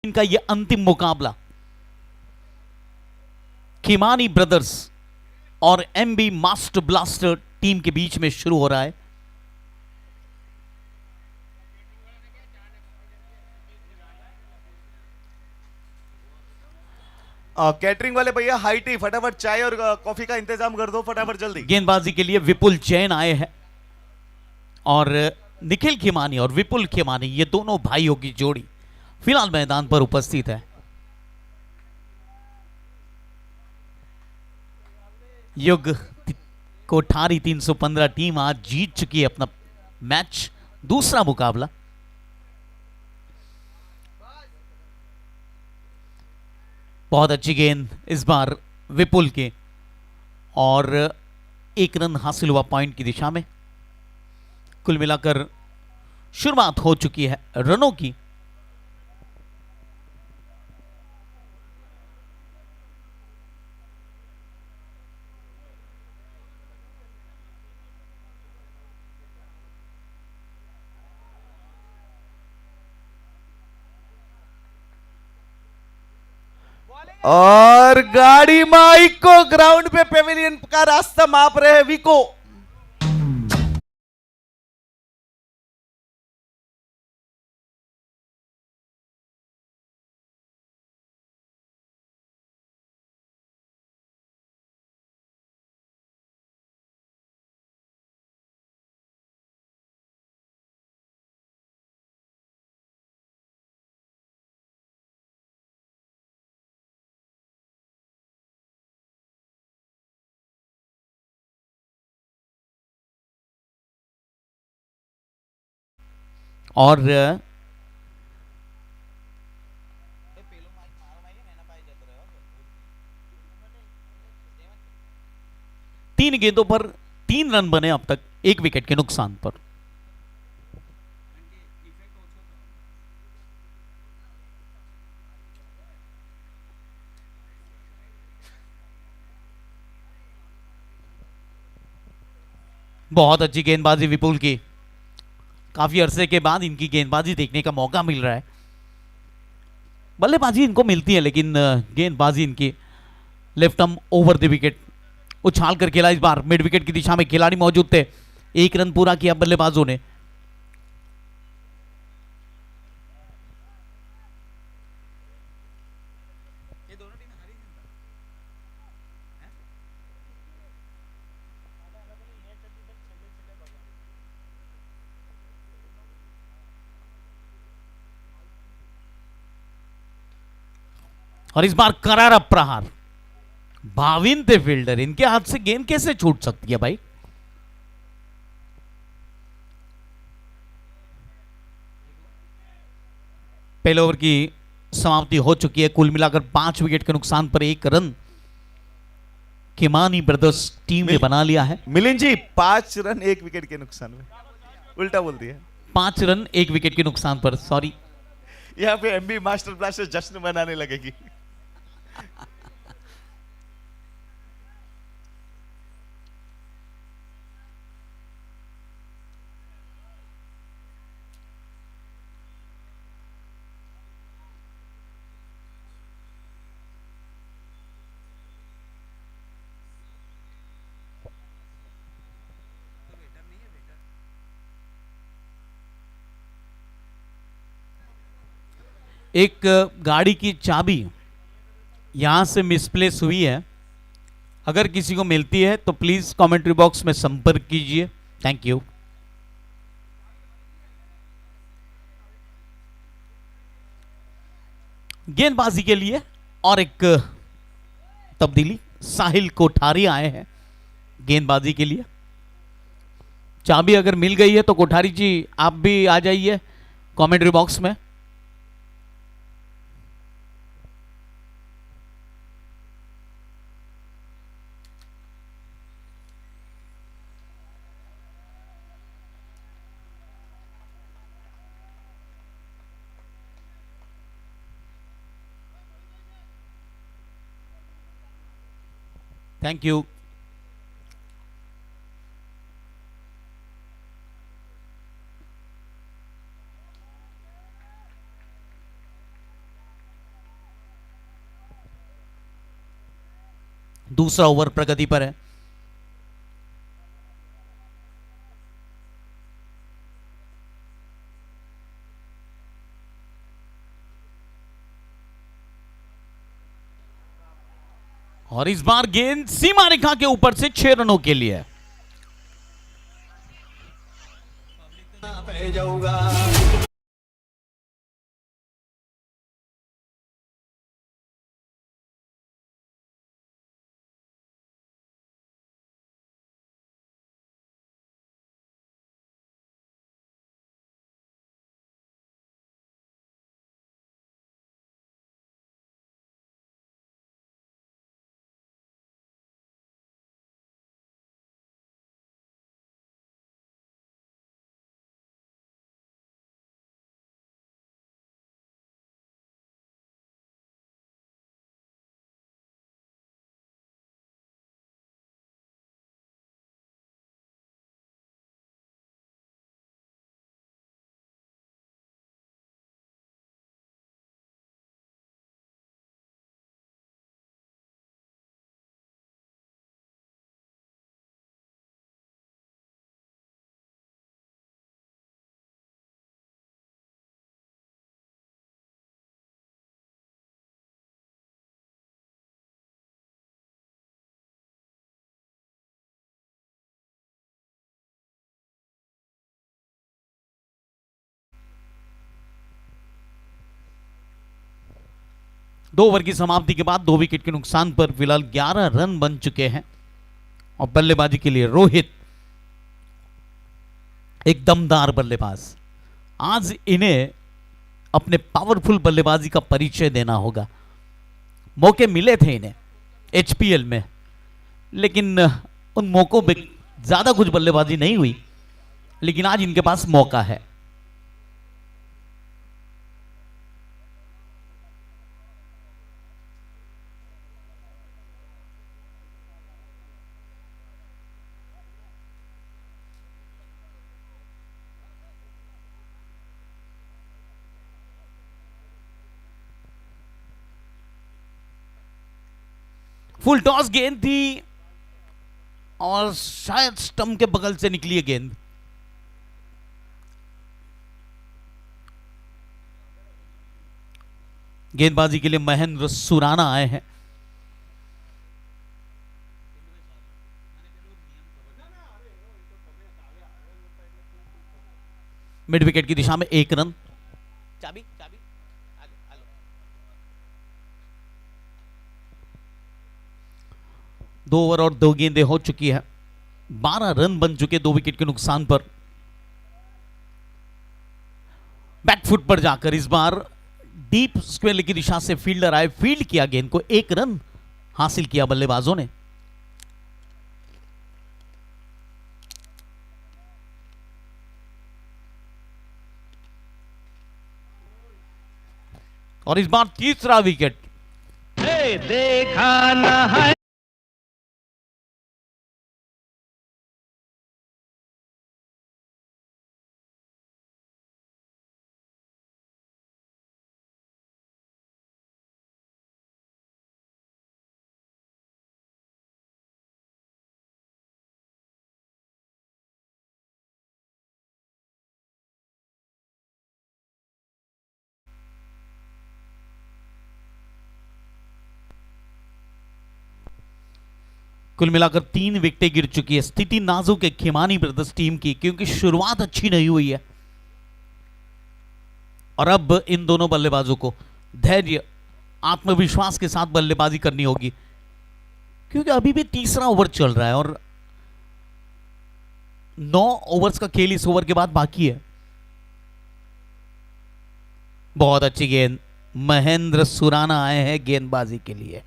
इनका ये अंतिम मुकाबला खिमानी ब्रदर्स और एमबी मास्टर ब्लास्टर टीम के बीच में शुरू हो रहा है। कैटरिंग वाले भैया हाई टी फटाफट चाय और कॉफी का इंतजाम कर दो फटाफट जल्दी। गेंदबाजी के लिए विपुल जैन आए हैं और निखिल खिमानी और विपुल खिमानी ये दोनों भाइयों की जोड़ी फिलहाल मैदान पर उपस्थित है। युग कोठारी 315 टीम आज जीत चुकी है अपना मैच, दूसरा मुकाबला। बहुत अच्छी गेंद इस बार विपुल के और एक रन हासिल हुआ पॉइंट की दिशा में। कुल मिलाकर शुरुआत हो चुकी है रनों की। और गाड़ी माइक को ग्राउंड पे पेविलियन का रास्ता माप रहे हैं विको। और तीन गेंदों पर 3 रन बने अब तक, 1 विकेट के नुकसान पर। बहुत अच्छी गेंदबाजी विपुल की, काफी अरसे के बाद इनकी गेंदबाजी देखने का मौका मिल रहा है। बल्लेबाजी इनको मिलती है लेकिन गेंदबाजी इनकी left arm over the wicket उछाल कर खेला। इस बार मिड विकेट की दिशा में खिलाड़ी मौजूद थे, 1 रन पूरा किया बल्लेबाजों ने। और इस बार करारा प्रहार, भाविन थे फील्डर, इनके हाथ से गेंद कैसे छूट सकती है भाई। पहले ओवर की समाप्ति हो चुकी है। कुल मिलाकर 5 विकेट के नुकसान पर 1 रन खिमानी ब्रदर्स टीम ने बना लिया है। मिलिंद जी 5 रन 1 विकेट के नुकसान में, उल्टा बोल दिया। 5 रन 1 विकेट के नुकसान पर, सॉरी। यहाँ पे एमबी मास्टर ब्लास्टर जश्न मनाने लगेगी। एक गाड़ी की चाबी यहां से मिसप्लेस हुई है, अगर किसी को मिलती है तो प्लीज कमेंट्री बॉक्स में संपर्क कीजिए। Thank you. गेंदबाजी के लिए और एक तब्दीली, साहिल कोठारी आए हैं गेंदबाजी के लिए। चाबी अगर मिल गई है तो कोठारी जी आप भी आ जाइए कमेंट्री बॉक्स में। Thank you. दूसरा ओवर प्रगति पर है। और इस बार गेंद सीमा रेखा के ऊपर से 6 रनों के लिए। दो ओवर की समाप्ति के बाद 2 विकेट के नुकसान पर फिलहाल 11 रन बन चुके हैं और बल्लेबाजी के लिए रोहित एक दमदार बल्लेबाज। आज इन्हें अपने पावरफुल बल्लेबाजी का परिचय देना होगा। मौके मिले थे इन्हें एचपीएल में, लेकिन उन मौकों में ज्यादा कुछ बल्लेबाजी नहीं हुई, लेकिन आज इनके पास मौका है। फुल टॉस गेंद थी और शायद स्टंप के बगल से निकली है गेंद। गेंदबाजी के लिए महेंद्र सुराना आए हैं। मिड विकेट की दिशा में 1 रन। चाबी चाबी 2 ओवर और 2 गेंदें हो चुकी है। 12 रन बन चुके 2 विकेट के नुकसान पर। बैकफुट पर जाकर इस बार डीप स्क्वेयर की दिशा से फील्डर आए, फील्ड किया गेंद को, 1 रन हासिल किया बल्लेबाजों ने। और इस बार तीसरा विकेट। देखा न है कुल मिलाकर 3 विकेटें गिर चुकी है। स्थिति नाजुक है खिमानी ब्रदर्स टीम की, क्योंकि शुरुआत अच्छी नहीं हुई है और अब इन दोनों बल्लेबाजों को धैर्य, आत्मविश्वास के साथ बल्लेबाजी करनी होगी, क्योंकि अभी भी तीसरा ओवर चल रहा है और 9 ओवर्स का खेल इस ओवर के बाद बाकी है। बहुत अच्छी गेंद, महेंद्र सुराना आए हैं गेंदबाजी के लिए।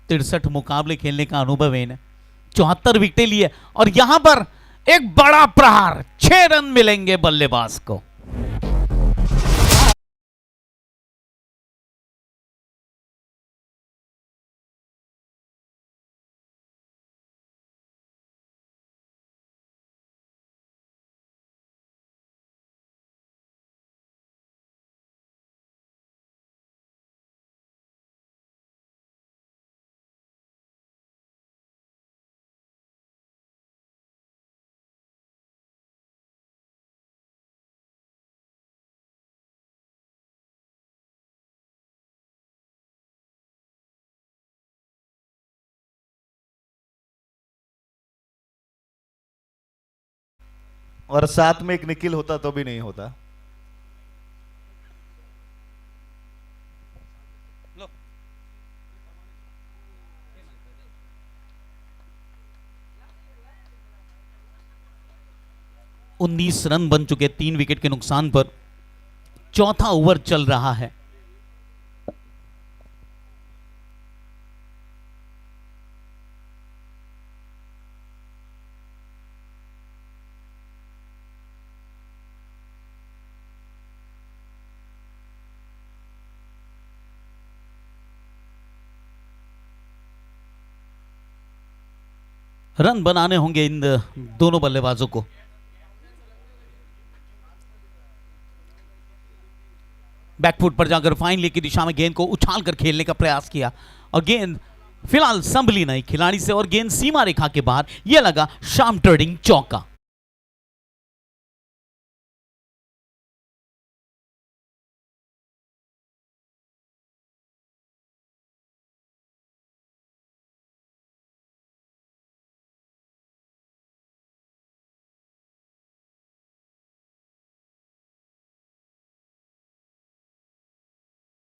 तिरसठ मुकाबले खेलने का अनुभव है इन्हें, 74 विकेटें लिए और यहां पर एक बड़ा प्रहार, 6 रन मिलेंगे बल्लेबाज को। और साथ में एक निखिल होता तो भी नहीं होता। लो। 19 रन बन चुके 3 विकेट के नुकसान पर। चौथा ओवर चल रहा है। रन बनाने होंगे इन दोनों बल्लेबाजों को। बैकफुट पर जाकर फाइन ली की दिशा में गेंद को उछाल कर खेलने का प्रयास किया और गेंद फिलहाल संभली नहीं खिलाड़ी से और गेंद सीमा रेखा के बाहर। यह लगा शाम ट्रेडिंग चौका।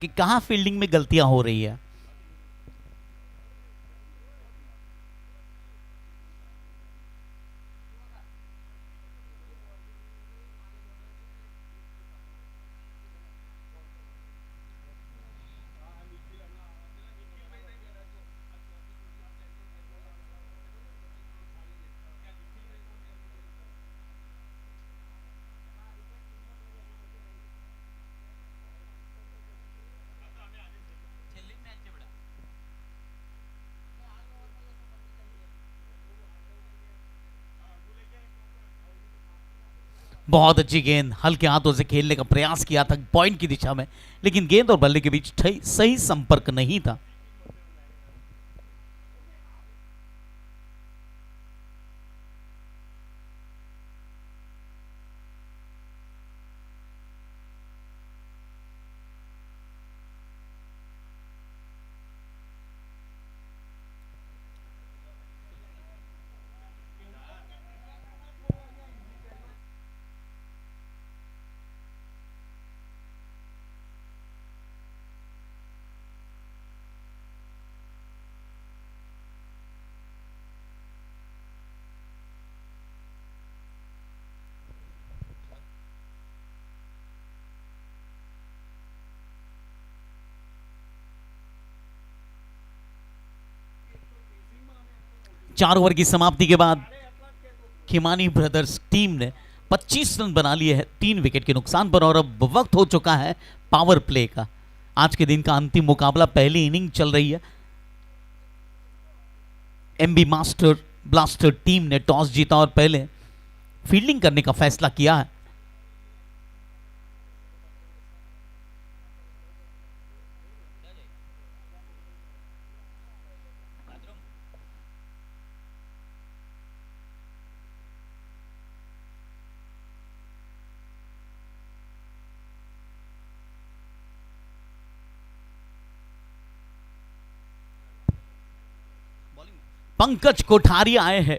कि कहां फील्डिंग में गलतियां हो रही है। बहुत अच्छी गेंद हल्के हाथों से खेलने का प्रयास किया था पॉइंट की दिशा में, लेकिन गेंद और बल्ले के बीच सही संपर्क नहीं था। चार ओवर की समाप्ति के बाद खिमानी ब्रदर्स टीम ने 25 रन बना लिए हैं 3 विकेट के नुकसान पर और अब वक्त हो चुका है पावर प्ले का। आज के दिन का अंतिम मुकाबला, पहली इनिंग चल रही है। एमबी मास्टर ब्लास्टर टीम ने टॉस जीता और पहले फील्डिंग करने का फैसला किया है। पंकज कोठारी आए हैं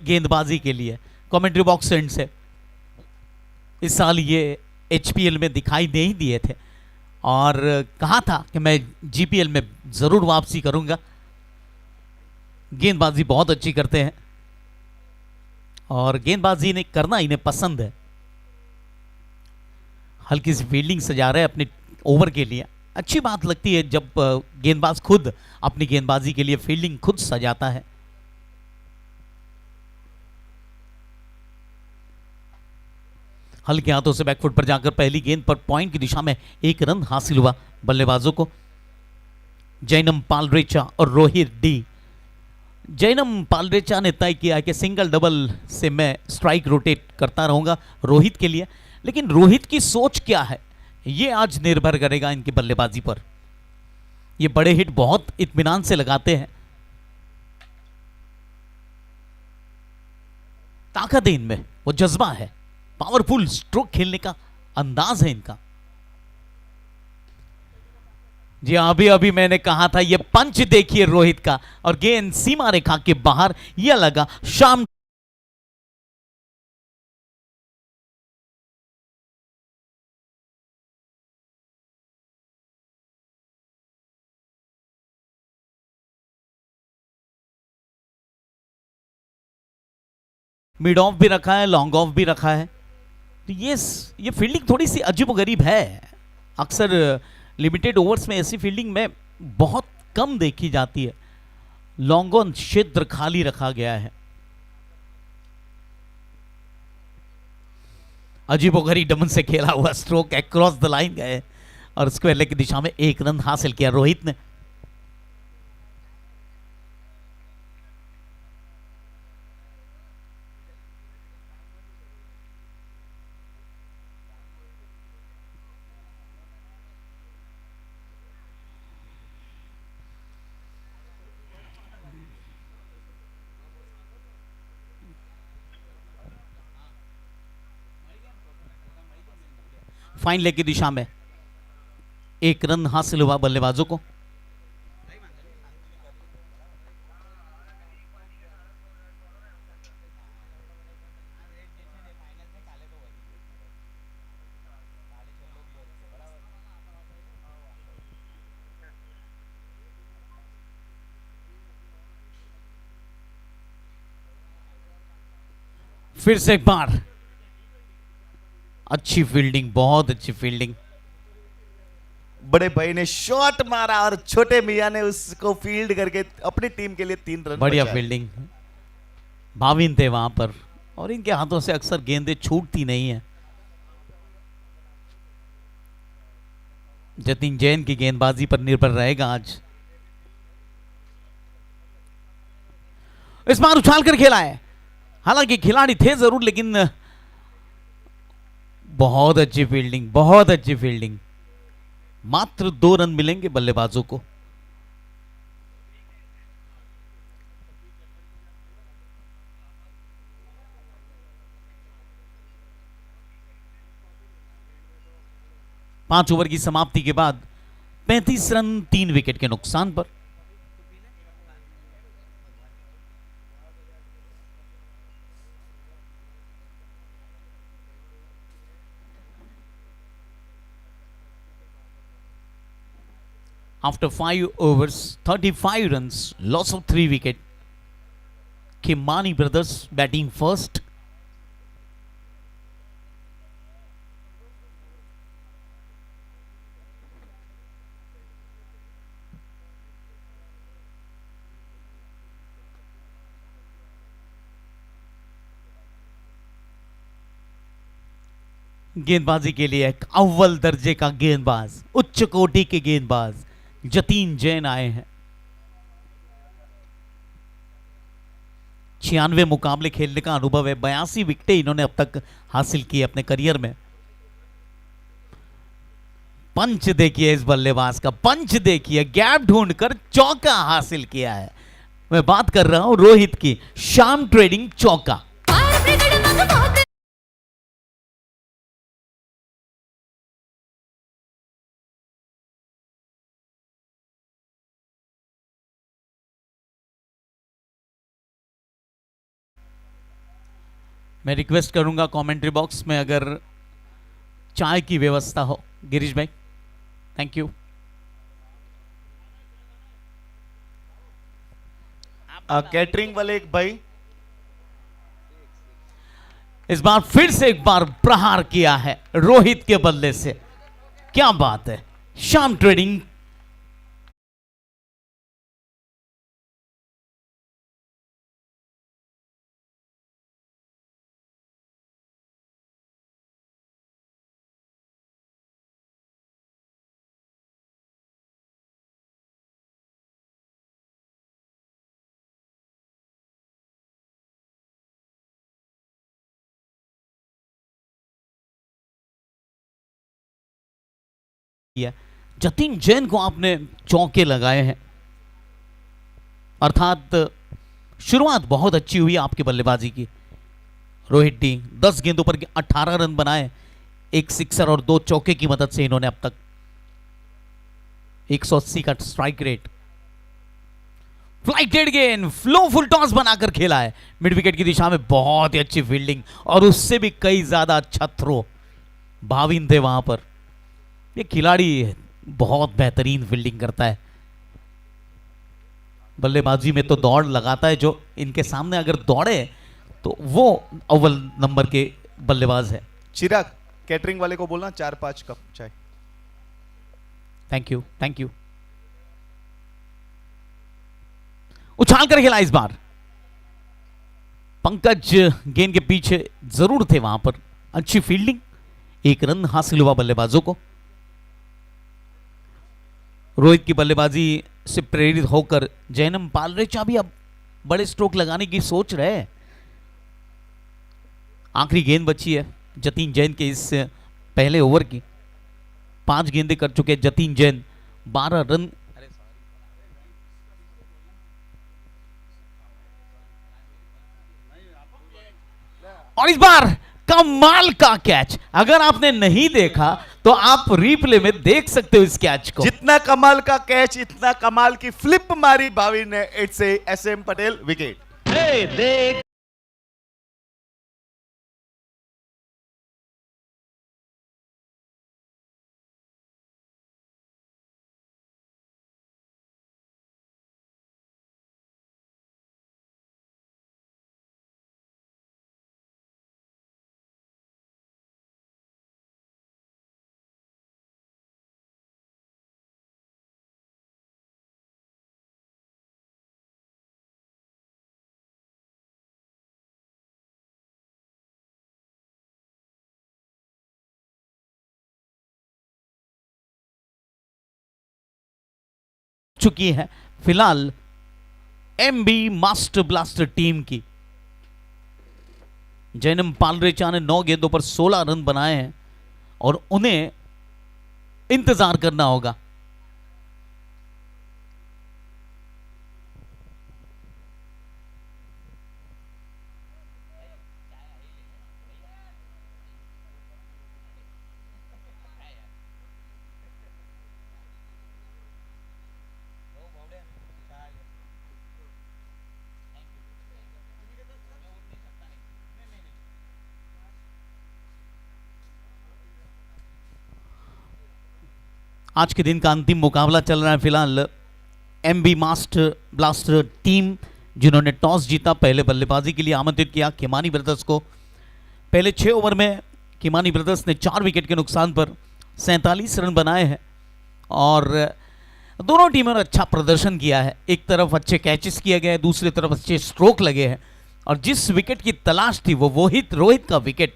गेंदबाजी के लिए कमेंट्री बॉक्स एंड से। इस साल ये एचपीएल में दिखाई नहीं दिए थे और कहा था कि मैं जीपीएल में जरूर वापसी करूंगा। गेंदबाजी बहुत अच्छी करते हैं और गेंदबाजी ने करना इन्हें पसंद है। हल्की सी फील्डिंग सजा रहे हैं अपने ओवर के लिए। अच्छी बात लगती है जब गेंदबाज खुद अपनी गेंदबाजी के लिए फील्डिंग खुद सजाता है। हल्के हाथों से बैकफुट पर जाकर पहली गेंद पर पॉइंट की दिशा में 1 रन हासिल हुआ बल्लेबाजों को। जैनम पालरेचा और रोहित डी। जैनम पालरेचा ने तय किया कि सिंगल डबल से मैं स्ट्राइक रोटेट करता रहूंगा रोहित के लिए, लेकिन रोहित की सोच क्या है ये आज निर्भर करेगा इनकी बल्लेबाजी पर। ये बड़े हिट बहुत इत्मीनान से लगाते हैं, ताकत है इनमें, वो जज्बा है, पावरफुल स्ट्रोक खेलने का अंदाज है इनका। जी अभी अभी मैंने कहा था ये पंच देखिए रोहित का और गेंद सीमा रेखा के बाहर, यह लगा शाम मिड ऑफ भी रखा है, लॉन्ग ऑफ भी रखा है। तो ये फील्डिंग थोड़ी सी अजीबोगरीब है। अक्सर लिमिटेड ओवर्स में ऐसी फील्डिंग में बहुत कम देखी जाती है। लॉन्ग ऑन क्षेत्र खाली रखा गया है। अजीबोगरीब से खेला हुआ स्ट्रोक अक्रॉस द लाइन गए और स्क्वायर लेग की दिशा में 1 रन हासिल किया रोहित ने। फाइन लेग की दिशा में 1 रन हासिल हुआ बल्लेबाजों को। फिर से एक बार अच्छी फील्डिंग, बहुत अच्छी फील्डिंग। बड़े भाई ने शॉट मारा और छोटे मियां ने उसको फील्ड करके अपनी टीम के लिए 3 रन बढ़िया बचाए। फील्डिंग। भाविन थे वहां पर और इनके हाथों से अक्सर गेंदें छूटती नहीं है। जतिन जैन की गेंदबाजी पर निर्भर रहेगा आज। इस बार उछाल कर खेला है, हालांकि खिलाड़ी थे जरूर, लेकिन बहुत अच्छी फील्डिंग, बहुत अच्छी फील्डिंग। मात्र 2 रन मिलेंगे बल्लेबाजों को। पांच ओवर की समाप्ति के बाद 35 रन 3 विकेट के नुकसान पर। After 5 overs, 35 runs, loss of 3 wicket. Kimani brothers batting first. गेंदबाजी के लिए एक अव्वल दर्जे का गेंदबाज, उच्च कोटि के गेंदबाज जतीन जैन आए हैं। 96 मुकाबले खेलने का अनुभव है, 82 विकेटें इन्होंने अब तक हासिल की अपने करियर में। पंच देखिए इस बल्लेबाज का, पंच देखिए, गैप ढूंढकर चौका हासिल किया है। मैं बात कर रहा हूं रोहित की, शाम ट्रेडिंग चौका। मैं रिक्वेस्ट करूंगा कमेंट्री बॉक्स में अगर चाय की व्यवस्था हो, गिरीश भाई, थैंक यू। कैटरिंग वाले एक भाई, इस बार फिर से एक बार प्रहार किया है रोहित के बल्ले से, क्या बात है। शाम ट्रेडिंग किया। जतिन जैन को आपने चौके लगाए हैं, अर्थात शुरुआत बहुत अच्छी हुई आपकी बल्लेबाजी की। रोहित डी 10 गेंदों पर 18 रन बनाए, एक सिक्सर और 2 चौके की मदद से इन्होंने अब तक 180 का स्ट्राइक रेट। फ्लाइटेड गेंद, फ्लो फुल टॉस बनाकर खेला है मिड विकेट की दिशा में, बहुत ही अच्छी फील्डिंग और उससे भी कई ज्यादा अच्छा थ्रो। भाविन थे वहां पर। ये खिलाड़ी बहुत बेहतरीन फील्डिंग करता है, बल्लेबाजी में तो दौड़ लगाता है। जो इनके सामने अगर दौड़े तो वो अव्वल नंबर के बल्लेबाज है। चिराग, कैटरिंग वाले को बोलना 4-5 कप चाय। Thank you, thank you. उछाल कर खेला इस बार। पंकज गेंद के पीछे जरूर थे वहां पर। अच्छी फील्डिंग, एक रन हासिल हुआ बल्लेबाजों को। रोहित की बल्लेबाजी से प्रेरित होकर जैनम पालरेचा भी अब बड़े स्ट्रोक लगाने की सोच रहे हैं। आखिरी गेंद बची है जतीन जैन के इस पहले ओवर की। 5 गेंदें कर चुके हैं जतीन जैन, 12 रन। और इस बार कमाल का कैच। अगर आपने नहीं देखा तो आप रीप्ले में देख सकते हो इस कैच को। जितना कमाल का कैच, इतना कमाल की फ्लिप मारी भावी ने। It's a SM Patel wicket. हे देख चुकी है फिलहाल MB मास्टर ब्लास्टर टीम की। जैनम पालरेचा ने 9 गेंदों पर 16 रन बनाए हैं और उन्हें इंतजार करना होगा। आज के दिन का अंतिम मुकाबला चल रहा है फिलहाल। MB मास्टर ब्लास्टर टीम जिन्होंने टॉस जीता, पहले बल्लेबाजी के लिए आमंत्रित किया किमानी ब्रदर्स को। पहले 6 ओवर में किमानी ब्रदर्स ने 4 विकेट के नुकसान पर 47 रन बनाए हैं और दोनों टीमों ने अच्छा प्रदर्शन किया है। एक तरफ अच्छे कैचेस किए गए, दूसरी तरफ अच्छे स्ट्रोक लगे हैं और जिस विकेट की तलाश थी वो रोहित का विकेट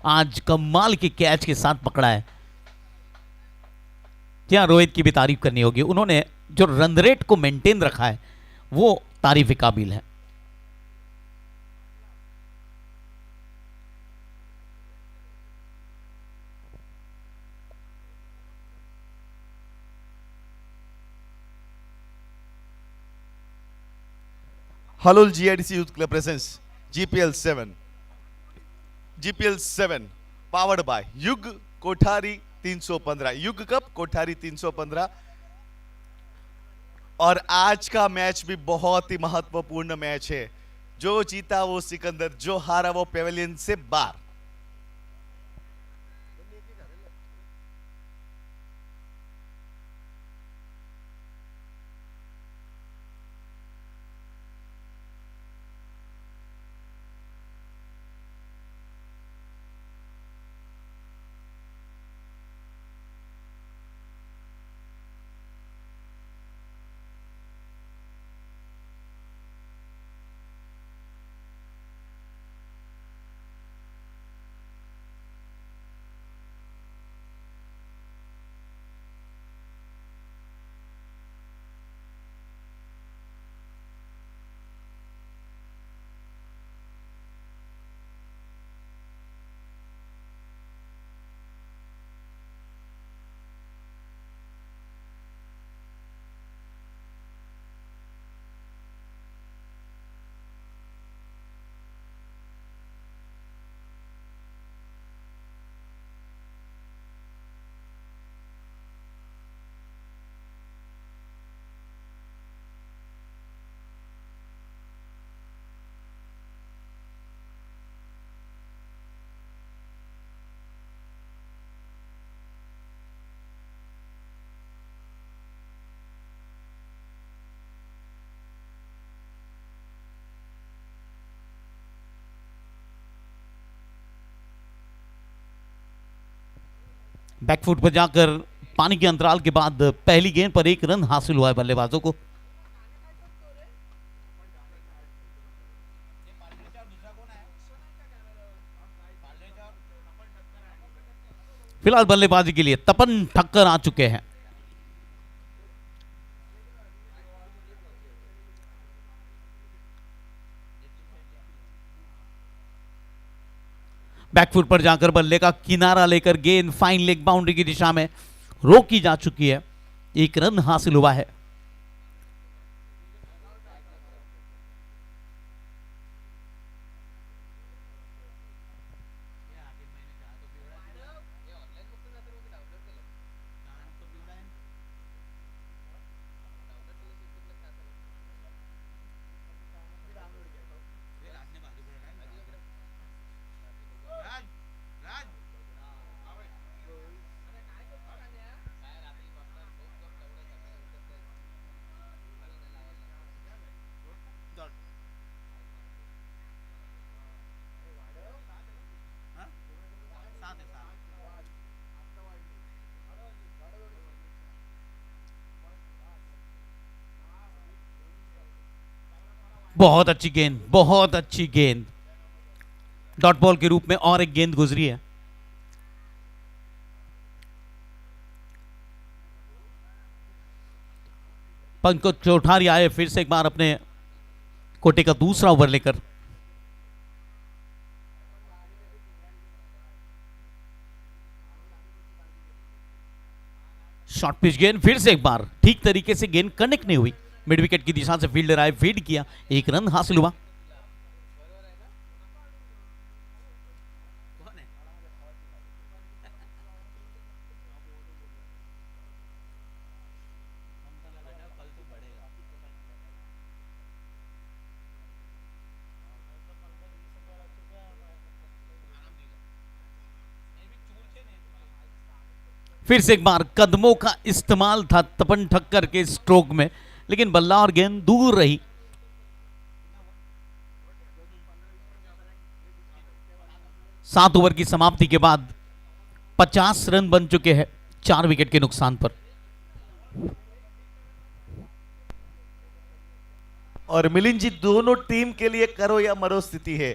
आज कमाल के कैच के साथ पकड़ा है। क्या रोहित की भी तारीफ करनी होगी, उन्होंने जो रन रेट को मेंटेन रखा है वो तारीफ के काबिल है। Halol GIDC Youth Club presents GPL 7 powered by युग कोठारी 315। युग कप कोठारी 315। और आज का मैच भी बहुत ही महत्वपूर्ण मैच है। जो जीता वो सिकंदर, जो हारा वो पेवेलियन से बाहर। बैकफुट पर जाकर पानी के अंतराल के बाद पहली गेंद पर 1 रन हासिल हुआ है बल्लेबाजों को। फिलहाल बल्लेबाजी के लिए तपन ठक्कर आ चुके हैं। बैकफुट पर जाकर बल्ले का किनारा लेकर गेंद फाइन लेग बाउंड्री की दिशा में रोकी जा चुकी है। 1 रन हासिल हुआ है। बहुत अच्छी गेंद, बहुत अच्छी गेंद। डॉट बॉल के रूप में और एक गेंद गुजरी है। पंकज कोठारी आए फिर से एक बार अपने कोटे का दूसरा ओवर लेकर। शॉर्ट पिच गेंद, फिर से एक बार ठीक तरीके से गेंद कनेक्ट नहीं हुई। मिड विकेट की दिशा से फील्डर आए, फीड किया, 1 रन हासिल हुआ। फिर से एक बार कदमों का इस्तेमाल था तपन ठक्कर के स्ट्रोक में, लेकिन बल्ला और गेंद दूर रही। सात ओवर की समाप्ति के बाद 50 रन बन चुके हैं 4 विकेट के नुकसान पर। और मिलिंद जी, दोनों टीम के लिए करो या मरो स्थिति है।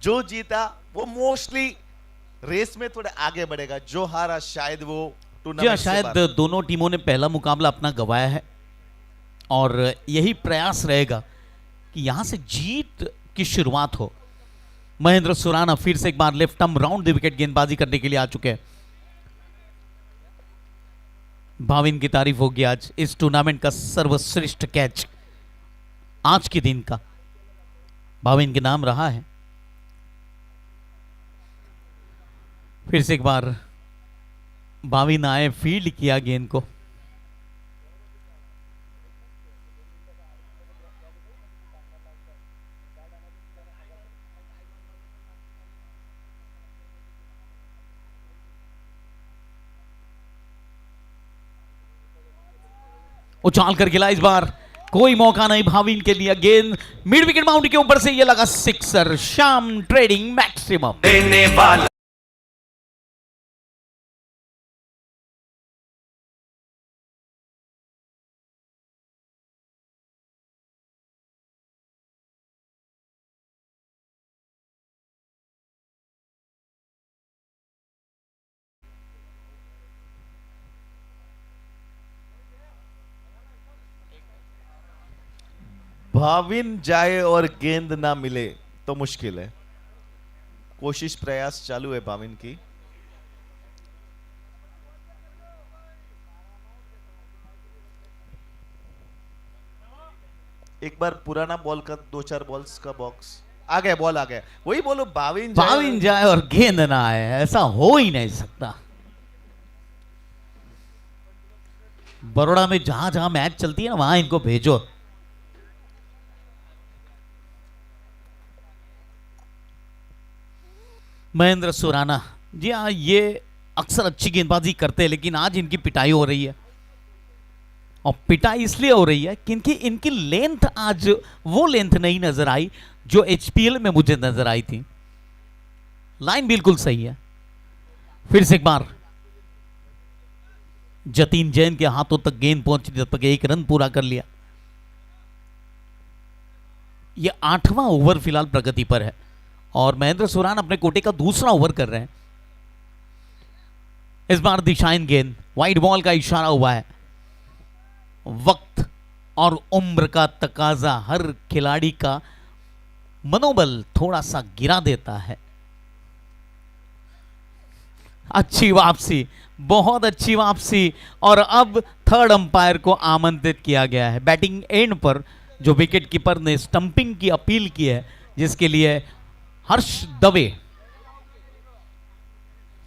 जो जीता वो मोस्टली रेस में थोड़े आगे बढ़ेगा, जो हारा शायद वो टूर्नामेंट से शायद बाहर। दोनों टीमों ने पहला मुकाबला अपना गंवाया है और यही प्रयास रहेगा कि यहां से जीत की शुरुआत हो। महेंद्र सुराना फिर से एक बार left arm round the wicket गेंदबाजी करने के लिए आ चुके हैं। भाविन की तारीफ होगी आज इस टूर्नामेंट का सर्वश्रेष्ठ कैच आज के दिन का भाविन के नाम रहा है। फिर से एक बार भाविन आए, फील्ड किया गेंद को। उछाल कर खिला, इस बार कोई मौका नहीं भाविन के लिए। गेंद मिड विकेट बाउंड्री के ऊपर से ये लगा सिक्सर। श्याम ट्रेडिंग मैक्सिमम देने वाला भाविन जाए और गेंद ना मिले तो मुश्किल है। कोशिश प्रयास चालू है भाविन की। एक बार पुराना बॉल का 2-4 बॉल्स का बॉक्स आ गया, बॉल आ गया। वही बोलो, भाविन जाए और गेंद ना आए, ऐसा हो ही नहीं सकता। बड़ौदा में जहां जहां मैच चलती है ना, वहां इनको भेजो। महेंद्र सुराना जी हाँ, ये अक्सर अच्छी गेंदबाजी करते हैं, लेकिन आज इनकी पिटाई हो रही है। और पिटाई इसलिए हो रही है कि इनकी लेंथ आज वो लेंथ नहीं नजर आई जो एचपीएल में मुझे नजर आई थी। लाइन बिल्कुल सही है। फिर से एक बार जतीन जैन के हाथों तक गेंद पहुंची तब तक 1 रन पूरा कर लिया। यह 8वां ओवर फिलहाल प्रगति पर है और महेंद्र सुराना अपने कोटे का दूसरा ओवर कर रहे हैं। इस बार दिशाहीन गेंद, वाइड बॉल का इशारा हुआ है। वक्त और उम्र का तकाजा हर खिलाड़ी का मनोबल थोड़ा सा गिरा देता है। अच्छी वापसी, बहुत अच्छी वापसी और अब थर्ड अंपायर को आमंत्रित किया गया है। बैटिंग एंड पर जो विकेट कीपर ने स्टंपिंग की अपील की है, जिसके लिए हर्ष दवे,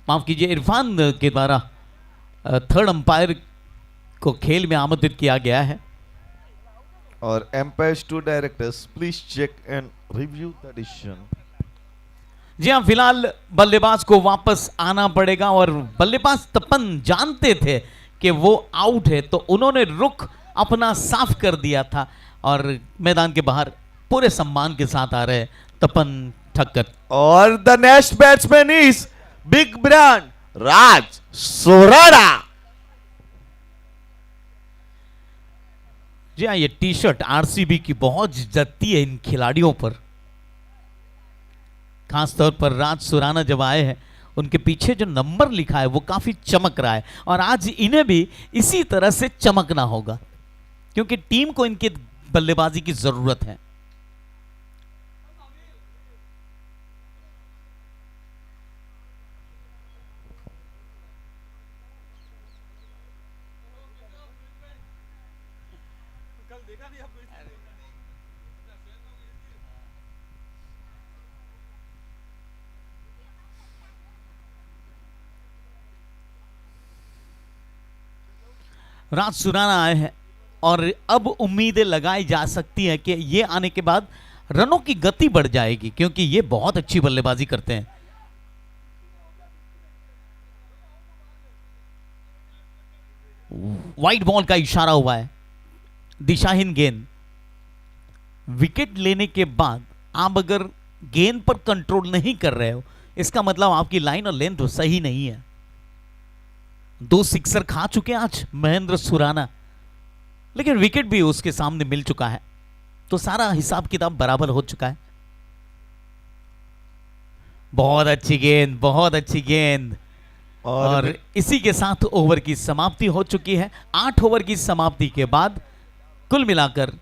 माफ कीजिए इरफान के द्वारा थर्ड अंपायर को खेल में आमंत्रित किया गया है। और umpires to directors please check and review the decision. जी हाँ, फिलहाल बल्लेबाज को वापस आना पड़ेगा और बल्लेबाज तपन जानते थे कि वो आउट है, तो उन्होंने रुख अपना साफ कर दिया था और मैदान के बाहर पूरे सम्मान के साथ आ रहे तपन ठक्कर। और the next batsman is big brand Raj Surana. जी हाँ, ये टी शर्ट आरसीबी की बहुत जचती है इन खिलाड़ियों पर। खासतौर पर राज सुराना जब आए हैं, उनके पीछे जो नंबर लिखा है वो काफी चमक रहा है और आज इन्हें भी इसी तरह से चमकना होगा क्योंकि टीम को इनके बल्लेबाजी की जरूरत है। राज सुराना आए हैं और अब उम्मीदें लगाई जा सकती है कि ये आने के बाद रनों की गति बढ़ जाएगी क्योंकि ये बहुत अच्छी बल्लेबाजी करते हैं। वाइड बॉल का इशारा हुआ है, दिशाहीन गेंद। विकेट लेने के बाद आप अगर गेंद पर कंट्रोल नहीं कर रहे हो, इसका मतलब आपकी लाइन और लेंथ सही नहीं है। 2 सिक्सर खा चुके हैं आज महेंद्र सुराना, लेकिन विकेट भी उसके सामने मिल चुका है, तो सारा हिसाब किताब बराबर हो चुका है। बहुत अच्छी गेंद, बहुत अच्छी गेंद और इसी के साथ ओवर की समाप्ति हो चुकी है। 8 ओवर की समाप्ति के बाद कुल मिलाकर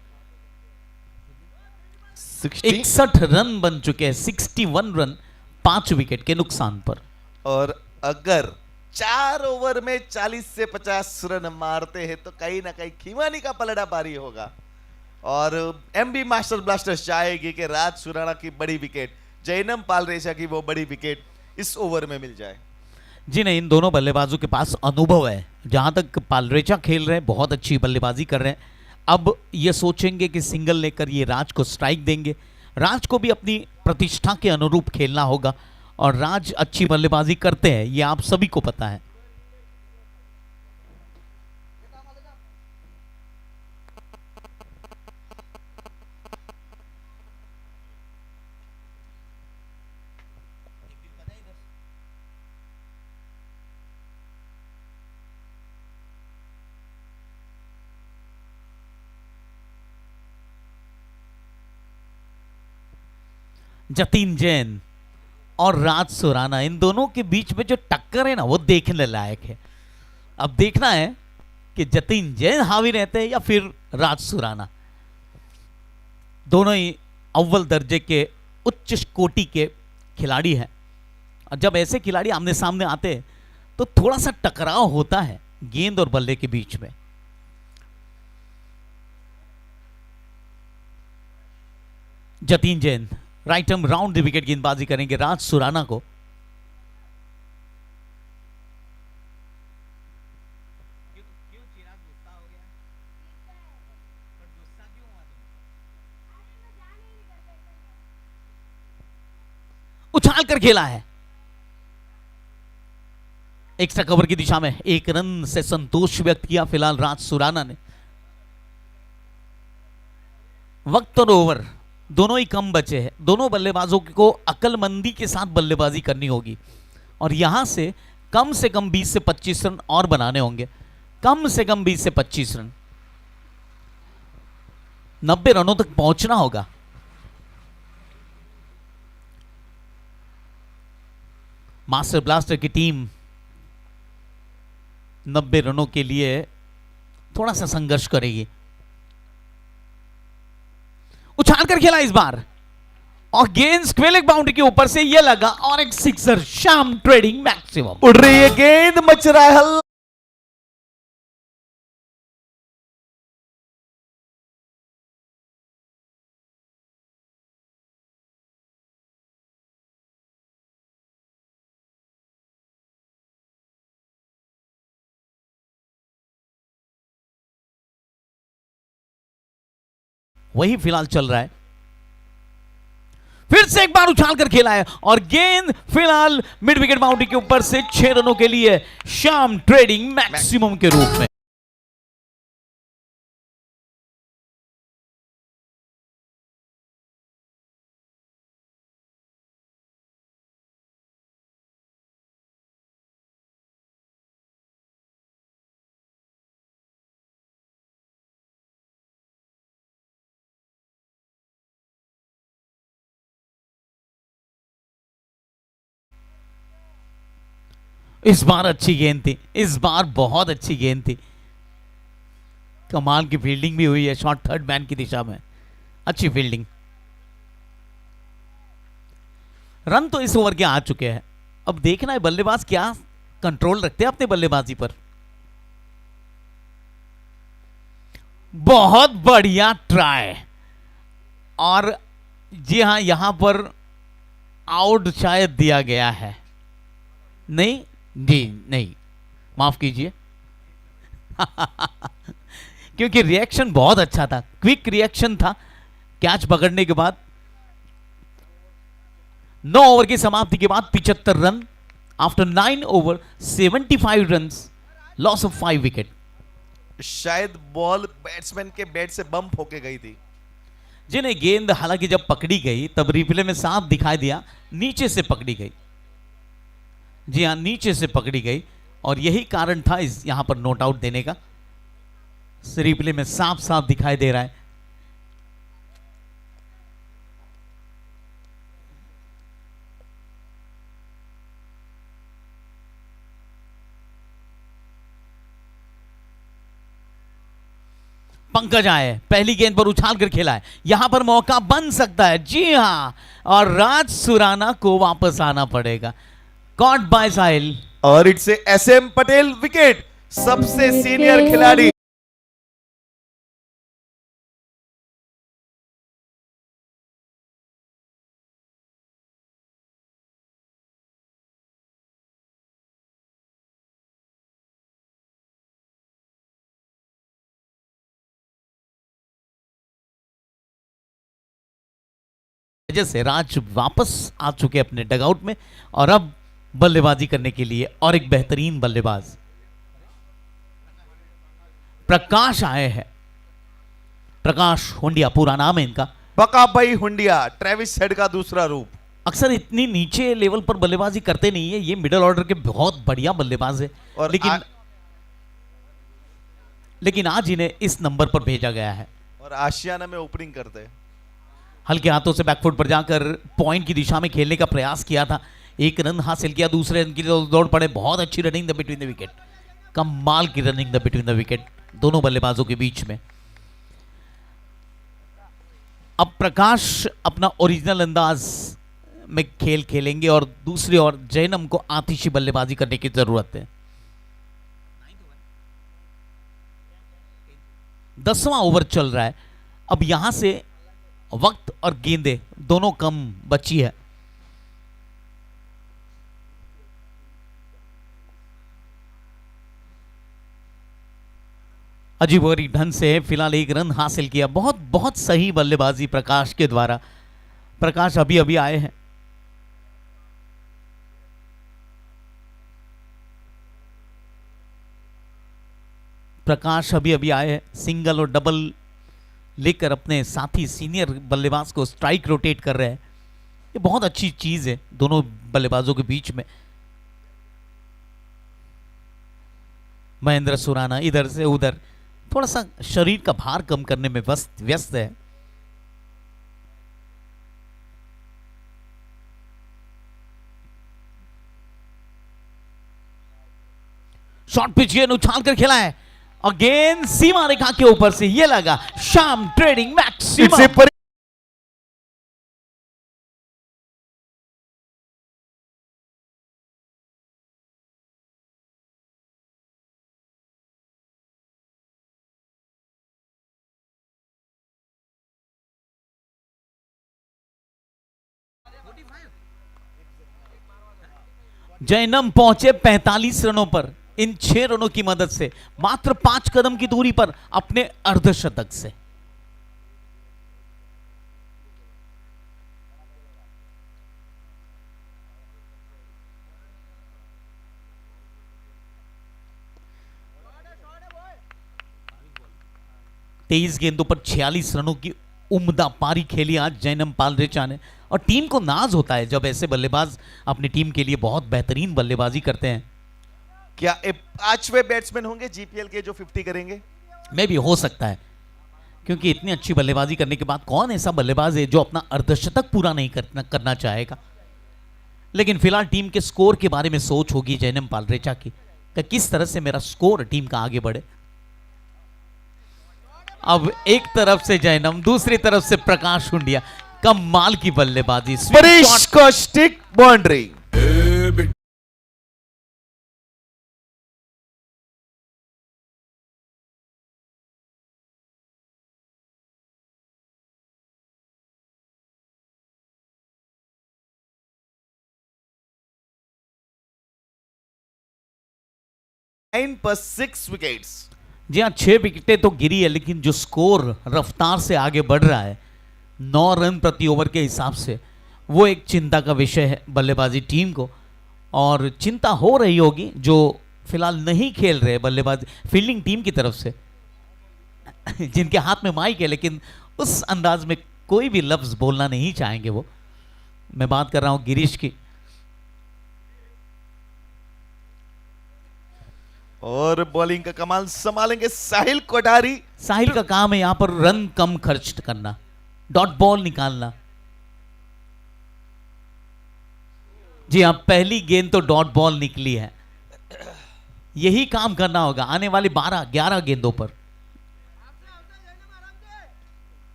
61 रन बन चुके हैं, 61 रन 5 विकेट के नुकसान पर। और अगर 4 ओवर में 40 से 50 रन मारते हैं तो कहीं ना कहीं खीमानी का पलड़ा भारी होगा और एमबी मास्टर ब्लास्टर्स चाहेगी कि राज सुराना की बड़ी विकेट, जैनम पालरेचा की वो बड़ी विकेट इस ओवर में मिल जाए। जी नहीं, इन दोनों बल्लेबाजों के पास अनुभव है। जहां तक पालरेचा खेल रहे हैं, बहुत अच्छी बल्लेबाजी कर रहे हैं। अब ये सोचेंगे कि सिंगल लेकर ये राज को स्ट्राइक देंगे। राज को भी अपनी प्रतिष्ठा के अनुरूप खेलना होगा और राज अच्छी बल्लेबाजी करते हैं, ये आप सभी को पता है। जतीन जैन और राज सुराना, इन दोनों के बीच में जो टक्कर है ना, वो देखने लायक है। अब देखना है कि जतीन जैन हावी रहते हैं या फिर राज सुराना। दोनों ही अव्वल दर्जे के उच्च कोटि के खिलाड़ी हैं और जब ऐसे खिलाड़ी आमने सामने आते हैं तो थोड़ा सा टकराव होता है गेंद और बल्ले के बीच में। Jatin Jain right arm round the wicket गेंदबाजी करेंगे राज सुराना को। उछाल कर खेला है, एक्स्ट्रा कवर की दिशा में 1 रन से संतोष व्यक्त किया फिलहाल राज सुराना ने। वक्त और ओवर दोनों ही कम बचे हैं। दोनों बल्लेबाजों को अक्लमंदी के साथ बल्लेबाजी करनी होगी और यहां से कम 20 से 25 रन और बनाने होंगे। कम से कम 20 से 25 रन, 90 रनों तक पहुंचना होगा। मास्टर ब्लास्टर की टीम 90 रनों के लिए थोड़ा सा संघर्ष करेगी। उछाल कर खेला इस बार और गेंद स्क्वेलिक बाउंड्री के ऊपर से ये लगा और एक सिक्सर। Shyam trading maximum. उड़ रही है गेंद, मच रहा है हल्ला। वही फिलहाल चल रहा है। फिर से एक बार उछाल कर खेला है और गेंद फिलहाल मिड विकेट बाउंड्री के ऊपर से 6 रनों के लिए श्याम ट्रेडिंग मैक्सिमम के रूप में। इस बार अच्छी गेंद थी, इस बार बहुत अच्छी गेंद थी। कमाल की फील्डिंग भी हुई है शॉट थर्ड मैन की दिशा में, अच्छी फील्डिंग। रन तो इस ओवर के आ चुके हैं। अब देखना है बल्लेबाज क्या कंट्रोल रखते हैं अपने बल्लेबाजी पर। बहुत बढ़िया ट्राई, और जी हां यहां पर आउट शायद दिया गया है। नहीं जी नहीं, माफ कीजिए क्योंकि रिएक्शन बहुत अच्छा था, क्विक रिएक्शन था कैच पकड़ने के बाद। 9 ओवर की समाप्ति के बाद 75 run after 9 over 75 runs, loss of 5 wicket. शायद बॉल बैट्समैन के बैट से बम्प होके गई थी। जिन्हें गेंद हालांकि जब पकड़ी गई तब रिप्ले में साफ दिखाई दिया नीचे से पकड़ी गई। जी हां, नीचे से पकड़ी गई और यही कारण था इस यहां पर नोट आउट देने का। रिप्ले में साफ साफ दिखाई दे रहा है। पंकज आए, पहली गेंद पर उछाल कर खेला है, यहां पर मौका बन सकता है। जी हां, और राज सुराना को वापस आना पड़ेगा। कॉट बाय साहिल, और इट्स एसएम पटेल विकेट, सबसे सीनियर खिलाड़ी। वजह से राज वापस आ चुके अपने डगआउट में और अब बल्लेबाजी करने के लिए और एक बेहतरीन बल्लेबाज प्रकाश आए हैं। प्रकाश हुंडिया पूरा नाम है इनका। बका भाई हुंडिया, ट्रेविस हेड का दूसरा रूप। अक्सर इतनी नीचे लेवल पर बल्लेबाजी करते नहीं है, ये मिडिल ऑर्डर के बहुत बढ़िया बल्लेबाज है। और लेकिन आज इन्हें इस नंबर पर भेजा गया है और आशियाना में ओपनिंग करते हैं। हल्के हाथों से बैकफुट पर जाकर पॉइंट की दिशा में खेलने का प्रयास किया था, 1 रन हासिल किया, दूसरे रन के लिए दौड़ पड़े। बहुत अच्छी running the between the wicket, कमाल की running the between the wicket दोनों बल्लेबाजों के बीच में। अब प्रकाश अपना ओरिजिनल अंदाज में खेल खेलेंगे और दूसरी ओर जैनम को आतिशी बल्लेबाजी करने की जरूरत है। 10वां ओवर चल रहा है। अब यहां से वक्त और गेंदें दोनों कम बची है। अजीबोरी ढंग से फिलहाल 1 रन हासिल किया। बहुत बहुत सही बल्लेबाजी प्रकाश के द्वारा। प्रकाश अभी अभी आए हैं। प्रकाश अभी अभी आए हैं, सिंगल और डबल लेकर अपने साथी सीनियर बल्लेबाज को स्ट्राइक रोटेट कर रहे हैं। ये बहुत अच्छी चीज है दोनों बल्लेबाजों के बीच में। महेंद्र सुराना इधर से उधर थोड़ा सा शरीर का भार कम करने में व्यस्त है। शॉर्ट पिच गेंद उछाल कर खेला है और गेंद सीमा रेखा के ऊपर से ये लगा। Shyam trading maximum. जैनम पहुंचे 45 रनों पर इन 6 रनों की मदद से, मात्र 5 कदम की दूरी पर अपने अर्धशतक से। तेईस गेंदों पर 46 रनों की उम्दा पारी खेली आज जैनम पालरेचा ने। और टीम को नाज होता है जब ऐसे बल्लेबाज अपनी टीम के लिए बहुत बेहतरीन बल्लेबाजी करते हैं। क्या 5वें बैट्समैन होंगे जीपीएल के जो 50 करेंगे? में भी हो सकता है, क्योंकि इतनी अच्छी बल्लेबाजी करने के बाद कौन ऐसा बल्लेबाज है जो अपना अर्धशतक पूरा नहीं करना चाहेगा। लेकिन फिलहाल टीम के स्कोर के बारे में सोच होगी जैनम पालरेचा की कि किस तरह से मेरा स्कोर टीम का आगे बढ़े। अब एक तरफ से जैनम, दूसरी तरफ से प्रकाश हुंडिया, कमाल की बल्लेबाजी। Stick boundary. पर 6 विकेट्स। जी हाँ, 6 विकेटें तो गिरी है, लेकिन जो स्कोर रफ्तार से आगे बढ़ रहा है 9 रन प्रति ओवर के हिसाब से, वो एक चिंता का विषय है बल्लेबाजी टीम को। और चिंता हो रही होगी जो फिलहाल नहीं खेल रहे बल्लेबाज फील्डिंग टीम की तरफ से जिनके हाथ में माइक है, लेकिन उस अंदाज में कोई भी लफ्ज बोलना नहीं चाहेंगे वो। मैं बात कर रहा हूं गिरीश की। और बॉलिंग का कमाल संभालेंगे साहिल कोठारी। साहिल का काम है यहां पर रन कम खर्च करना, डॉट बॉल निकालना। जी हाँ, पहली गेंद तो डॉट बॉल निकली है। यही काम करना होगा आने वाली 12-11 गेंदों पर।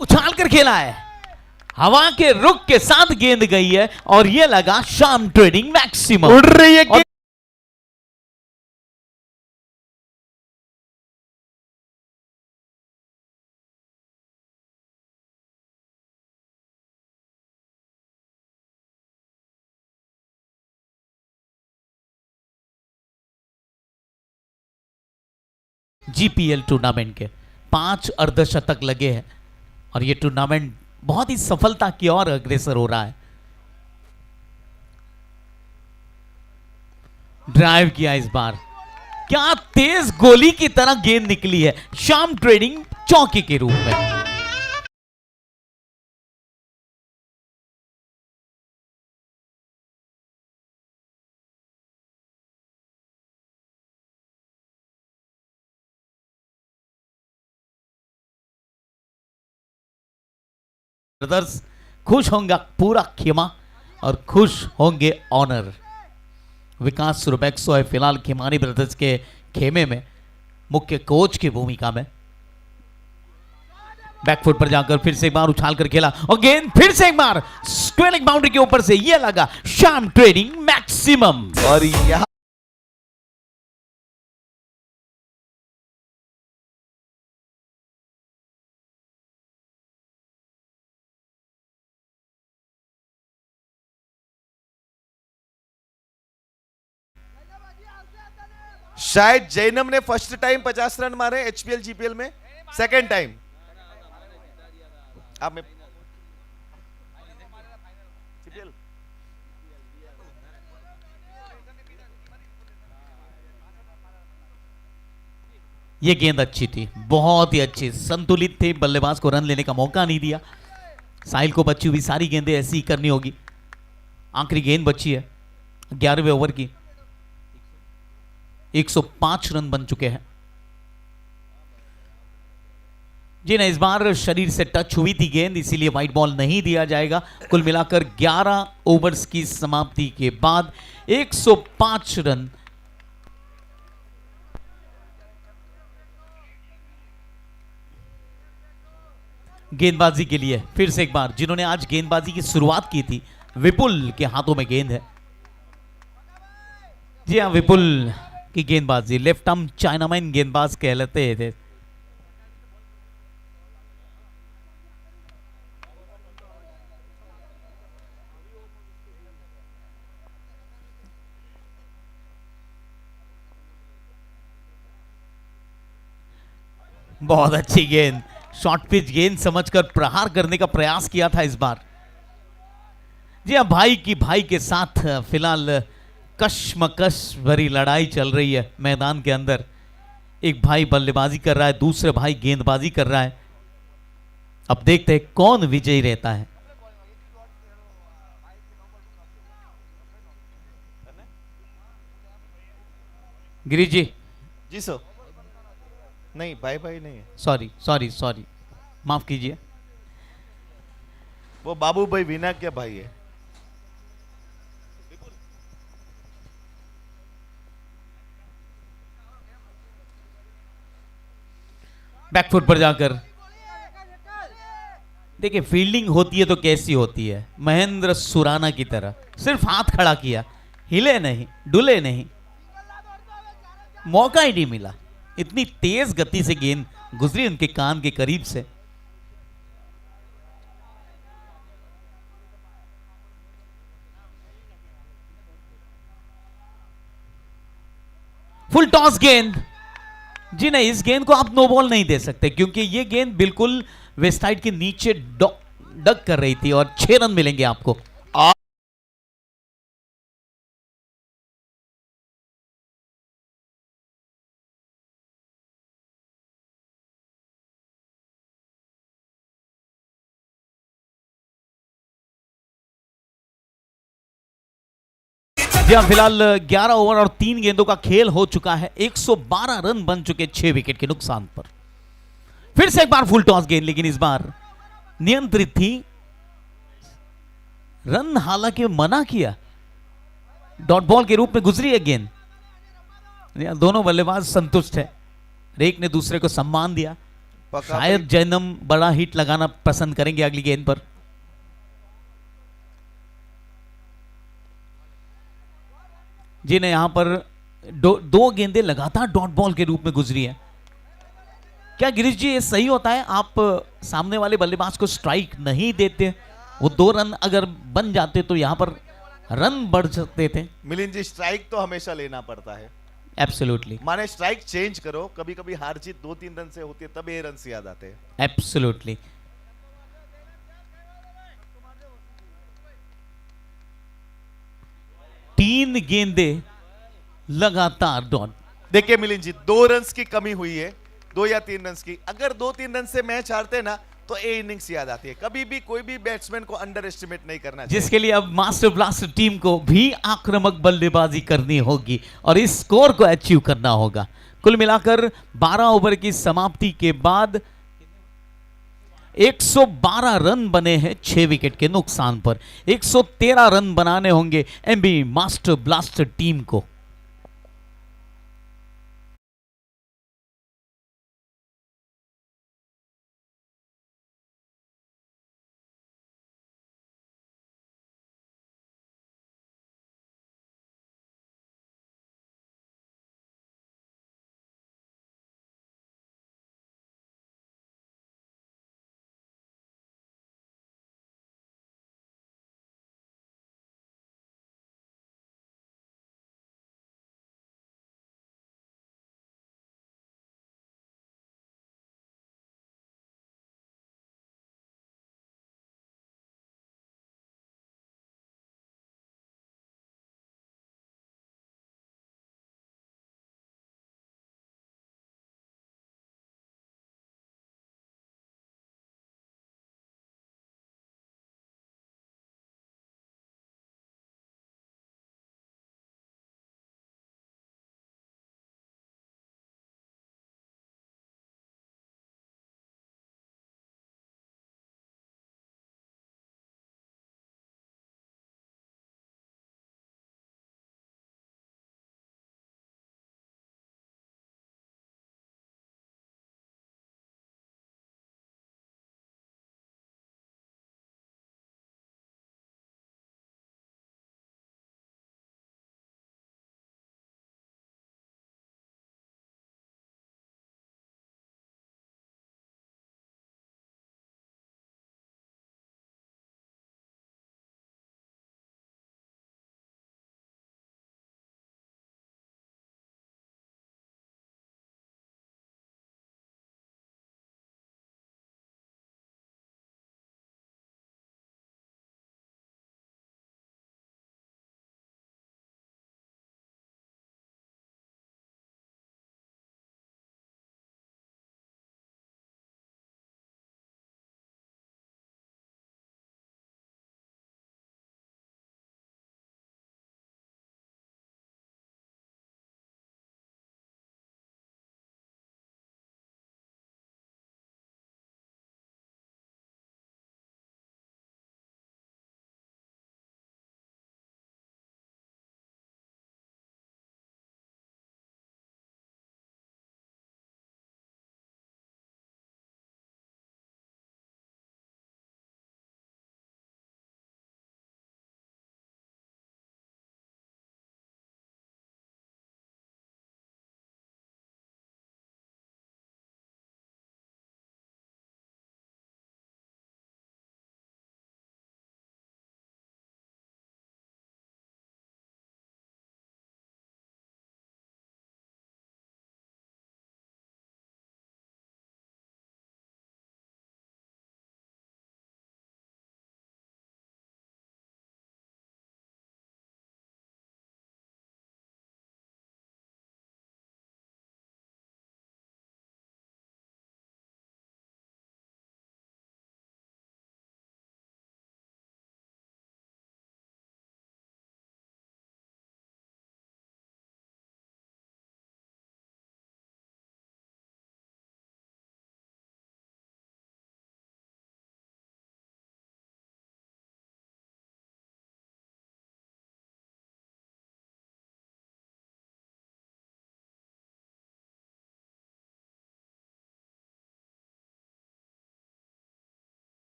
उछाल कर खेला है, हवा के रुख के साथ गेंद गई है और यह लगा श्याम ट्रेडिंग मैक्सिमम। उड़ रही है गेंद। जीपीएल टूर्नामेंट के 5 अर्धशतक लगे हैं और यह टूर्नामेंट बहुत ही सफलता की ओर अग्रसर हो रहा है। ड्राइव किया इस बार, क्या तेज गोली की तरह गेंद निकली है श्याम ट्रेडिंग चौके के रूप में। ब्रदर्स खुश होंगे पूरा खेमा और खुश होंगे ऑनर। विकास सुरबैक्सो है फिलहाल खेमानी ब्रदर्स के खेमे में मुख्य कोच की भूमिका में। बैकफुट पर जाकर फिर से एक बार उछाल कर खेला और गेंद फिर से एक बार स्क्वेलिंग बाउंड्री के ऊपर से यह लगा श्याम ट्रेडिंग मैक्सिमम। और यहां शायद जैनम ने फर्स्ट टाइम 50 रन मारे एचपीएल जीपीएल में, सेकंड टाइम। आप में जीपीएल ये गेंद अच्छी थी, बहुत ही अच्छी, संतुलित थे, बल्लेबाज को रन लेने का मौका नहीं दिया। साहिल को बची हुई सारी गेंदें ऐसी ही करनी होगी। आखिरी गेंद बची है 11वें ओवर की। 105 रन बन चुके हैं। जी नहीं, इस बार शरीर से टच हुई थी गेंद, इसीलिए व्हाइट बॉल नहीं दिया जाएगा। कुल मिलाकर 11 ओवर्स की समाप्ति के बाद 105 रन। गेंदबाजी के लिए फिर से एक बार जिन्होंने आज गेंदबाजी की शुरुआत की थी, विपुल के हाथों में गेंद है। जी हाँ, विपुल की गेंदबाजी, लेफ्ट आर्म चाइनामैन गेंदबाज कहलाते थे। बहुत अच्छी गेंद, शॉर्ट पिच गेंद समझकर प्रहार करने का प्रयास किया था इस बार। जी हाँ, भाई के साथ फिलहाल कश्मकश भरी लड़ाई चल रही है मैदान के अंदर। एक भाई बल्लेबाजी कर रहा है, दूसरे भाई गेंदबाजी कर रहा है। अब देखते हैं कौन विजयी रहता है। गिरीश जी, जी सर। नहीं, भाई भाई नहीं है, सॉरी सॉरी सॉरी, माफ कीजिए। वो बाबू भाई वीना के भाई है। बैकफुट पर जाकर देखिए, फील्डिंग होती है तो कैसी होती है, महेंद्र सुराना की तरह सिर्फ हाथ खड़ा किया, हिले नहीं, डुले नहीं, मौका ही नहीं मिला। इतनी तेज गति से गेंद गुजरी उनके कान के करीब से। फुल टॉस गेंद। जी नहीं, इस गेंद को आप नो बॉल नहीं दे सकते, क्योंकि ये गेंद बिल्कुल वेस्ट साइड के नीचे डक कर रही थी और 6 रन मिलेंगे आपको। जी हाँ, फिलहाल 11 ओवर और 3 गेंदों का खेल हो चुका है। 112 रन बन चुके 6 विकेट के नुकसान पर। फिर से एक बार फुल टॉस गेंद, लेकिन इस बार नियंत्रित थी, रन हालांकि मना किया, डॉट बॉल के रूप में गुजरी है गेंद। दोनों बल्लेबाज संतुष्ट है, एक ने दूसरे को सम्मान दिया। शायद जैनम बड़ा हिट लगाना पसंद करेंगे अगली गेंद पर। जी ने यहां पर दो गेंदें लगातार डॉट बॉल के रूप में गुजरी है। क्या गिरीश जी ये सही होता है, आप सामने वाले बल्लेबाज को स्ट्राइक नहीं देते, वो 2 रन अगर बन जाते तो यहां पर रन बढ़ सकते थे? मिलिंद जी, स्ट्राइक तो हमेशा लेना पड़ता है। एब्सोल्युटली, माने स्ट्राइक चेंज करो, कभी कभी हार जीत 2-3 रन से होती है, तब ये रन से याद आते हैं। एब्सोल्युटली। तीन गेंदें लगातार डॉट। देखिए मिलिंद जी, 2 रन की कमी हुई है, 2 या 3 रन की। अगर 2-3 रन से मैच हारते ना तो ये इनिंग्स याद आती है। कभी भी कोई भी बैट्समैन को अंडर एस्टिमेट नहीं करना चाहिए। जिसके लिए अब मास्टर ब्लास्टर टीम को भी आक्रामक बल्लेबाजी करनी होगी और इस स्कोर को अचीव करना होगा। कुल मिलाकर 12 ओवर की समाप्ति के बाद 112 रन बने हैं 6 विकेट के नुकसान पर। 113 रन बनाने होंगे एमबी मास्टर ब्लास्टर टीम को।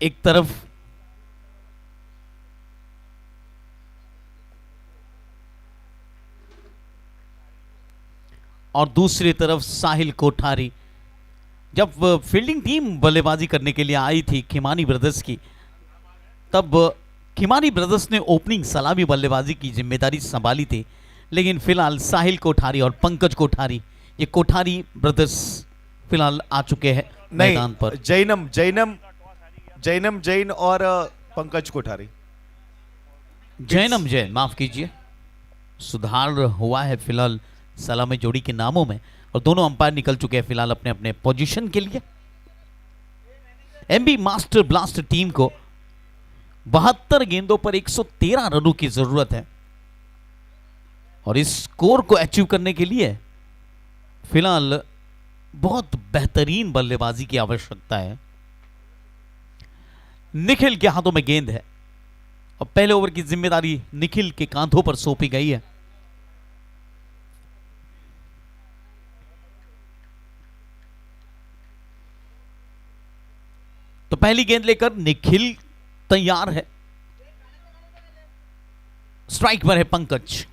एक तरफ और दूसरी तरफ साहिल कोठारी। जब फील्डिंग टीम बल्लेबाजी करने के लिए आई थी खिमानी ब्रदर्स की, तब खिमानी ब्रदर्स ने ओपनिंग सलामी बल्लेबाजी की जिम्मेदारी संभाली थी, लेकिन फिलहाल साहिल कोठारी और पंकज कोठारी, ये कोठारी ब्रदर्स फिलहाल आ चुके हैं मैदान पर। जैनम जैन और पंकज कोठारी। जैनम जैन, माफ कीजिए, सुधार हुआ है फिलहाल सलामी जोड़ी के नामों में, और दोनों अंपायर निकल चुके हैं फिलहाल अपने अपने पोजीशन के लिए। एमबी मास्टर ब्लास्ट टीम को 72 गेंदों पर 113 रनों की जरूरत है, और इस स्कोर को अचीव करने के लिए फिलहाल बहुत बेहतरीन बल्लेबाजी की आवश्यकता है। निखिल के हाथों में गेंद है, और पहले ओवर की जिम्मेदारी निखिल के कांधों पर सौंपी गई है। तो पहली गेंद लेकर निखिल तैयार है। स्ट्राइक पर है पंकज।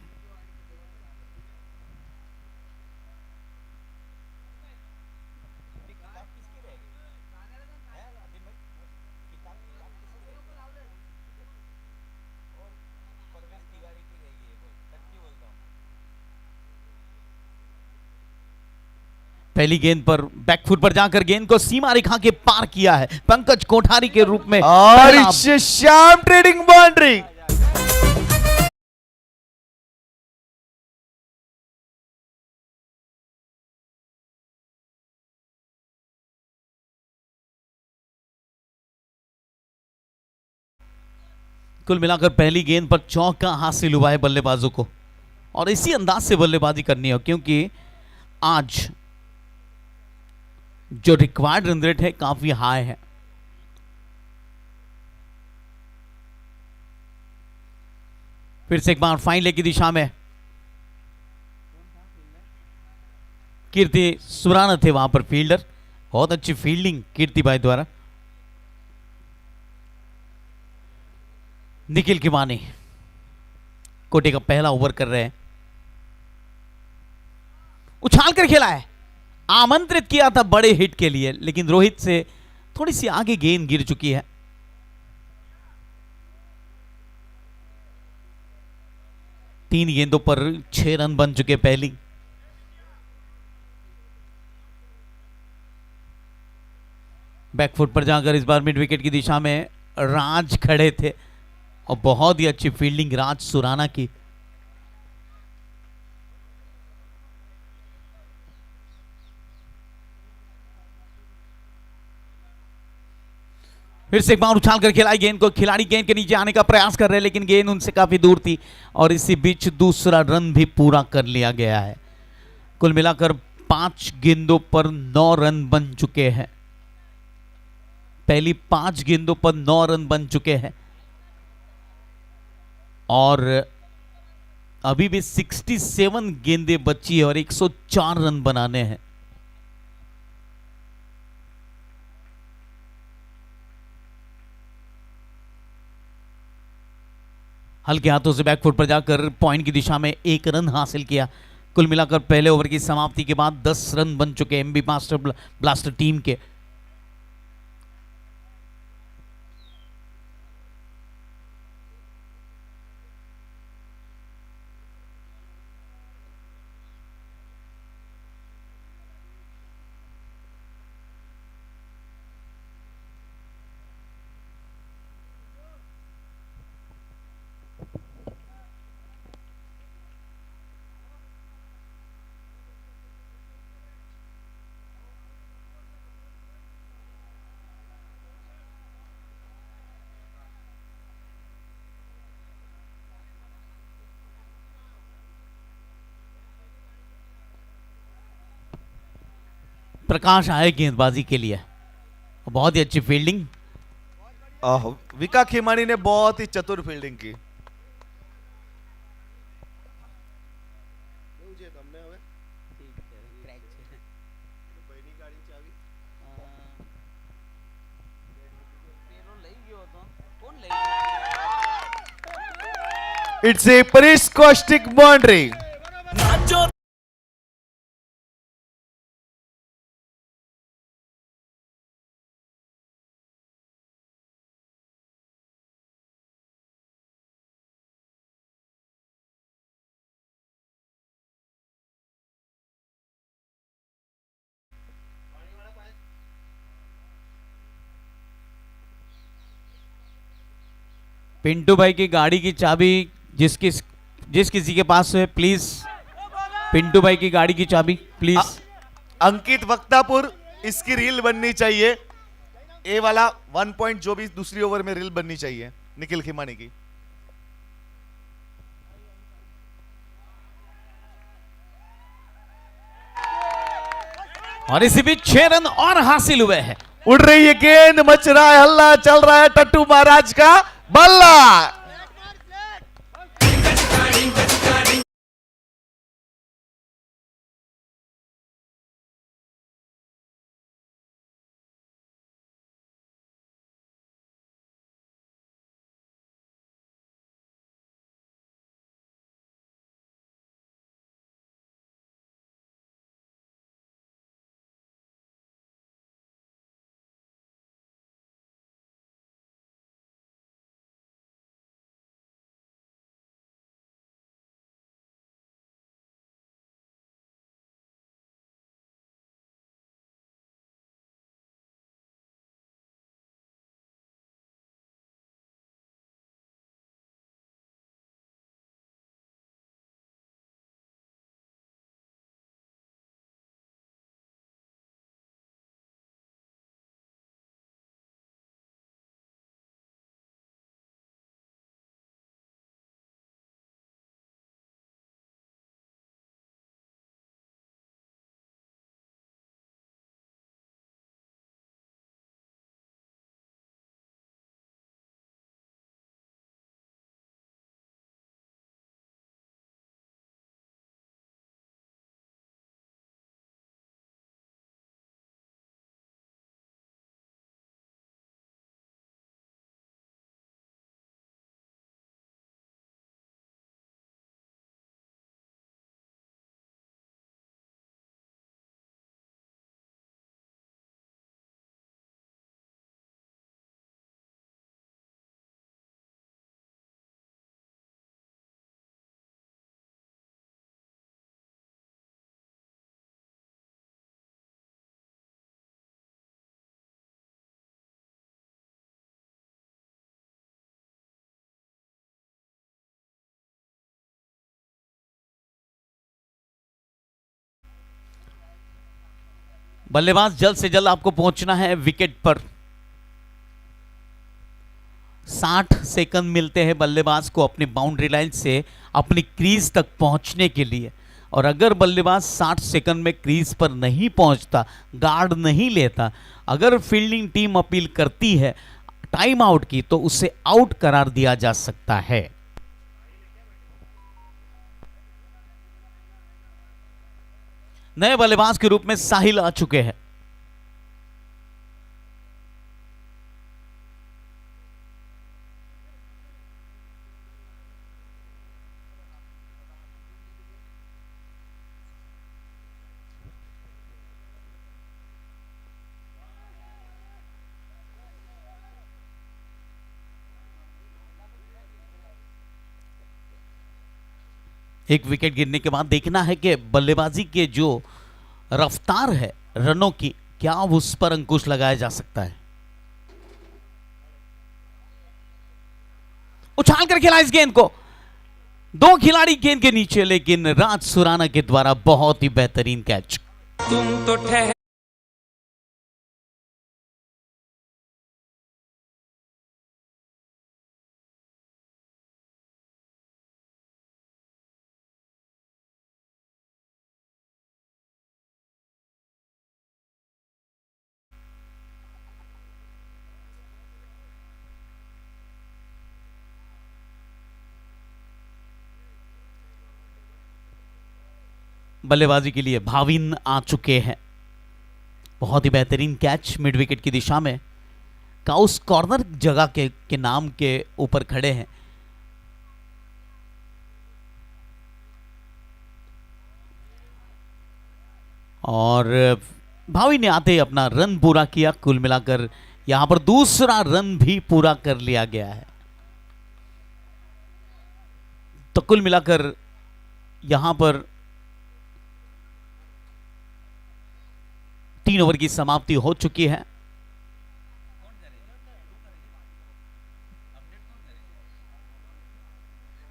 पहली गेंद पर बैकफुट पर जाकर गेंद को सीमा रेखा के पार किया है पंकज कोठारी के रूप में, और श्याम ट्रेडिंग बाउंड्री। कुल मिलाकर पहली गेंद पर चौका हासिल हुआ है बल्लेबाजों को, और इसी अंदाज से बल्लेबाजी करनी है, क्योंकि आज जो रिक्वायर्ड रन रेट है काफी हाई है। फिर से एक बार फाइन लेग की दिशा में कीर्ति सुराना थे वहां पर फील्डर, बहुत अच्छी फील्डिंग कीर्ति भाई द्वारा। निखिल खिमानी कोटे का पहला ओवर कर रहे हैं, उछाल कर खेला है, आमंत्रित किया था बड़े हिट के लिए, लेकिन रोहित से थोड़ी सी आगे गेंद गिर चुकी है। तीन गेंदों पर 6 रन बन चुके पहली। बैकफुट पर जाकर इस बार मिड विकेट की दिशा में राज खड़े थे, और बहुत ही अच्छी फील्डिंग राज सुराना की। फिर से एक बार उछाल कर खिलाई गेंद को, खिलाड़ी गेंद के नीचे आने का प्रयास कर रहे हैं, लेकिन गेंद उनसे काफी दूर थी, और इसी बीच दूसरा रन भी पूरा कर लिया गया है। कुल मिलाकर 5 गेंदों पर 9 रन बन चुके हैं। पहली 5 गेंदों पर 9 रन बन चुके हैं, और अभी भी 67 गेंदें बची है और 104 रन बनाने हैं। हल्के हाथों से बैकफुट पर जाकर पॉइंट की दिशा में 1 रन हासिल किया। कुल मिलाकर पहले ओवर की समाप्ति के बाद 10 रन बन चुके एमबी मास्टर ब्लास्टर टीम के। प्रकाश आए गेंदबाजी के लिए, बहुत ही अच्छी फील्डिंग। विका खिमानी ने बहुत ही चतुर फील्डिंग की। It's a Parish Caustic boundary. Pintu भाई की गाड़ी की चाबी जिस किसी के पास है प्लीज, पिंटू भाई की गाड़ी की चाबी प्लीज। अंकित वक्तापुर, इसकी रील बननी चाहिए। ए वाला 1 पॉइंट जो भी दूसरी ओवर में रील बननी चाहिए निखिल खिमानी की। और इसी बीच 6 रन और हासिल हुए हैं। उड़ रही है गेंद, मच रहा है हल्ला, चल रहा है टट्टू महाराज का बल्ला। बल्लेबाज जल्द से जल्द आपको पहुंचना है विकेट पर। 60 सेकंड मिलते हैं बल्लेबाज को अपनी बाउंड्री लाइन से अपनी क्रीज तक पहुंचने के लिए। और अगर बल्लेबाज 60 सेकंड में क्रीज पर नहीं पहुंचता, गार्ड नहीं लेता, अगर फील्डिंग टीम अपील करती है टाइम आउट की, तो उसे आउट करार दिया जा सकता है। नए बल्लेबाज के रूप में साहिल आ चुके हैं। एक विकेट गिरने के बाद देखना है कि बल्लेबाजी के जो रफ्तार है रनों की, क्या उस पर अंकुश लगाया जा सकता है। उछाल कर खेला इस गेंद को, 2 खिलाड़ी गेंद के नीचे, लेकिन राज सुराना के द्वारा बहुत ही बेहतरीन कैच। तुम तो ठहर बल्लेबाजी के लिए भाविन आ चुके हैं। बहुत ही बेहतरीन कैच मिड विकेट की दिशा में, काउस कॉर्नर जगह के नाम के ऊपर खड़े हैं। और भावी ने आते ही अपना रन पूरा किया। कुल मिलाकर यहां पर दूसरा रन भी पूरा कर लिया गया है। तो कुल मिलाकर यहां पर 3 ओवर की समाप्ति हो चुकी है।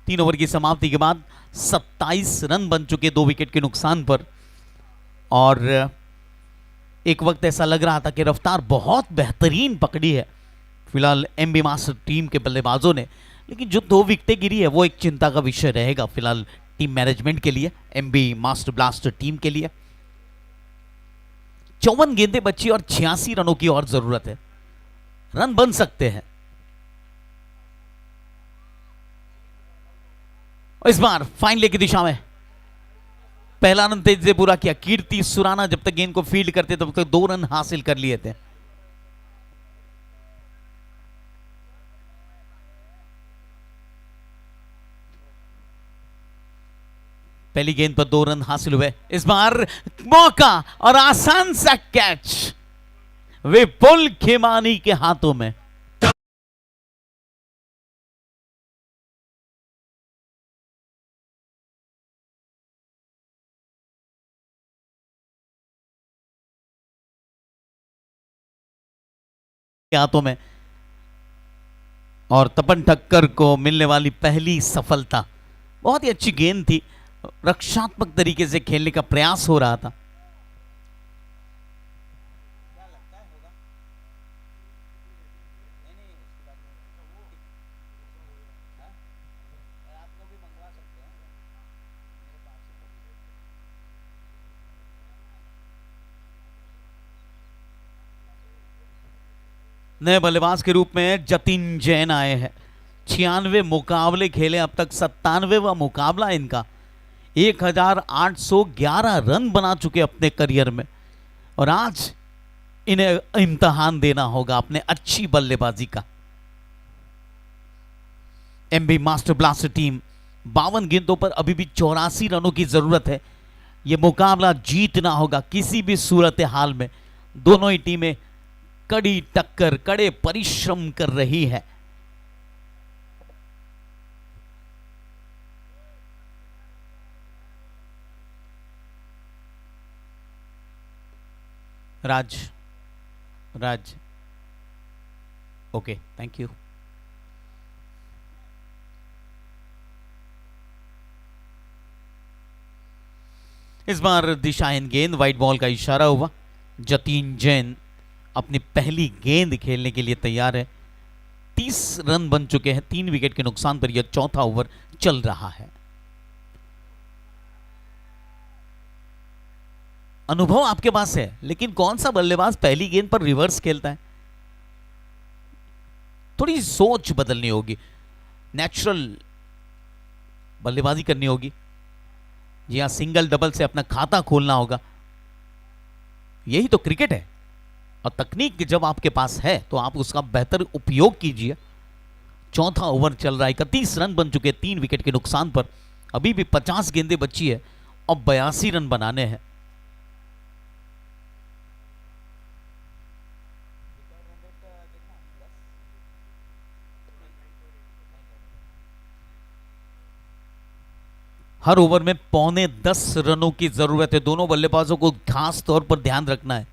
तीन ओवर की समाप्ति के बाद 27 रन बन चुके 2 विकेट के नुकसान पर। और एक वक्त ऐसा लग रहा था कि रफ्तार बहुत बेहतरीन पकड़ी है फिलहाल एमबी मास्टर टीम के बल्लेबाजों ने, लेकिन जो 2 विकेटें गिरी है वो एक चिंता का विषय रहेगा फिलहाल टीम मैनेजमेंट के लिए, एमबी मास्टर ब्लास्टर टीम के लिए। 54 गेंदें बची और 86 रनों की और जरूरत है। रन बन सकते हैं। इस बार फाइन ले की दिशा में पहला रन तेज से पूरा किया। कीर्ति सुराना जब तक गेंद को फील्ड करते तब तक 2 रन हासिल कर लिए थे। पहली गेंद पर 2 रन हासिल हुए। इस बार मौका और आसान सा कैच विपुल खेमानी के हाथों में। हाथों में और तपन ठक्कर को मिलने वाली पहली सफलता। बहुत ही अच्छी गेंद थी, रक्षात्मक तरीके से खेलने का प्रयास हो रहा था। नए बल्लेबाज के रूप में जतिन जैन आए हैं। 96 मुकाबले खेले अब तक, 97वां मुकाबला इनका। 1811 रन बना चुके अपने करियर में और आज इन्हें इम्तिहान देना होगा अपने अच्छी बल्लेबाजी का। एमबी मास्टर ब्लास्टर टीम 52 गेंदों पर अभी भी 84 रनों की जरूरत है। यह मुकाबला जीतना होगा किसी भी सूरत हाल में। दोनों ही टीमें कड़ी टक्कर, कड़े परिश्रम कर रही है। राज ओके, थैंक यू। इस बार दिशाहीन गेंद, वाइट बॉल का इशारा हुआ। जतिन जैन अपनी पहली गेंद खेलने के लिए तैयार है। 30 रन बन चुके हैं 3 विकेट के नुकसान पर। यह चौथा ओवर चल रहा है। अनुभव आपके पास है, लेकिन कौन सा बल्लेबाज पहली गेंद पर रिवर्स खेलता है? थोड़ी सोच बदलनी होगी, नेचुरल बल्लेबाजी करनी होगी। जी हां, सिंगल डबल से अपना खाता खोलना होगा। यही तो क्रिकेट है। और तकनीक जब आपके पास है तो आप उसका बेहतर उपयोग कीजिए। चौथा ओवर चल रहा है। 31 रन बन चुके 3 विकेट के नुकसान पर। अभी भी 50 गेंदें बची है और 82 रन बनाने हैं। हर ओवर में 9.25 रनों की जरूरत है। दोनों बल्लेबाजों को खास तौर पर ध्यान रखना है।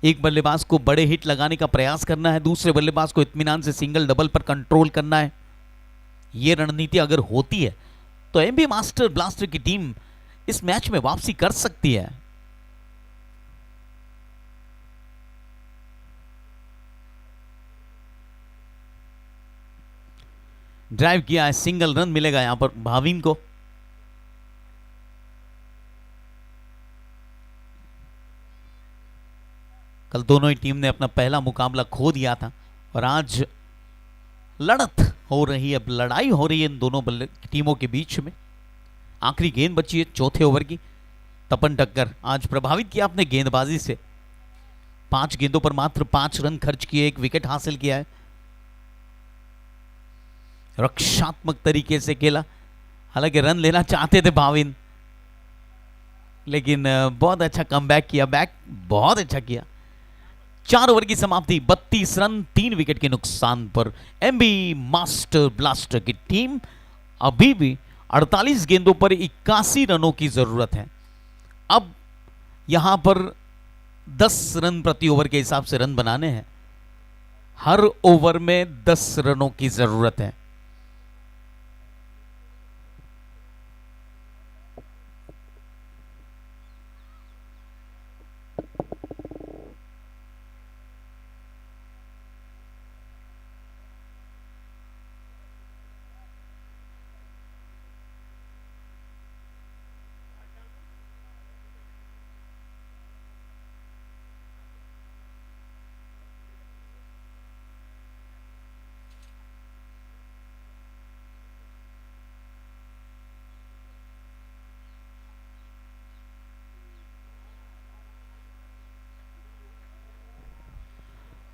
एक बल्लेबाज को बड़े हिट लगाने का प्रयास करना है, दूसरे बल्लेबाज को इत्मीनान से सिंगल डबल पर कंट्रोल करना है। यह रणनीति अगर होती है तो एमबी मास्टर ब्लास्टर की टीम इस मैच में वापसी कर सकती है। ड्राइव किया है, सिंगल रन मिलेगा यहां पर भाविन को। कल दोनों ही टीम ने अपना पहला मुकाबला खो दिया था और आज लड़त हो रही है, लड़ाई हो रही है इन दोनों टीमों के बीच में। आखिरी गेंद बची है चौथे ओवर की। तपन ठक्कर आज प्रभावित किया अपने गेंदबाजी से। 5 गेंदों पर मात्र 5 रन खर्च किए, 1 विकेट हासिल किया है। रक्षात्मक तरीके से खेला, हालांकि रन लेना चाहते थे भाविन, लेकिन बहुत अच्छा कमबैक किया, बैक बहुत अच्छा किया। 4 ओवर की समाप्ति, 32 रन 3 विकेट के नुकसान पर एमबी मास्टर ब्लास्टर की टीम अभी भी 48 गेंदों पर 81 रनों की जरूरत है। अब यहां पर 10 रन प्रति ओवर के हिसाब से रन बनाने हैं, हर ओवर में 10 रनों की जरूरत है।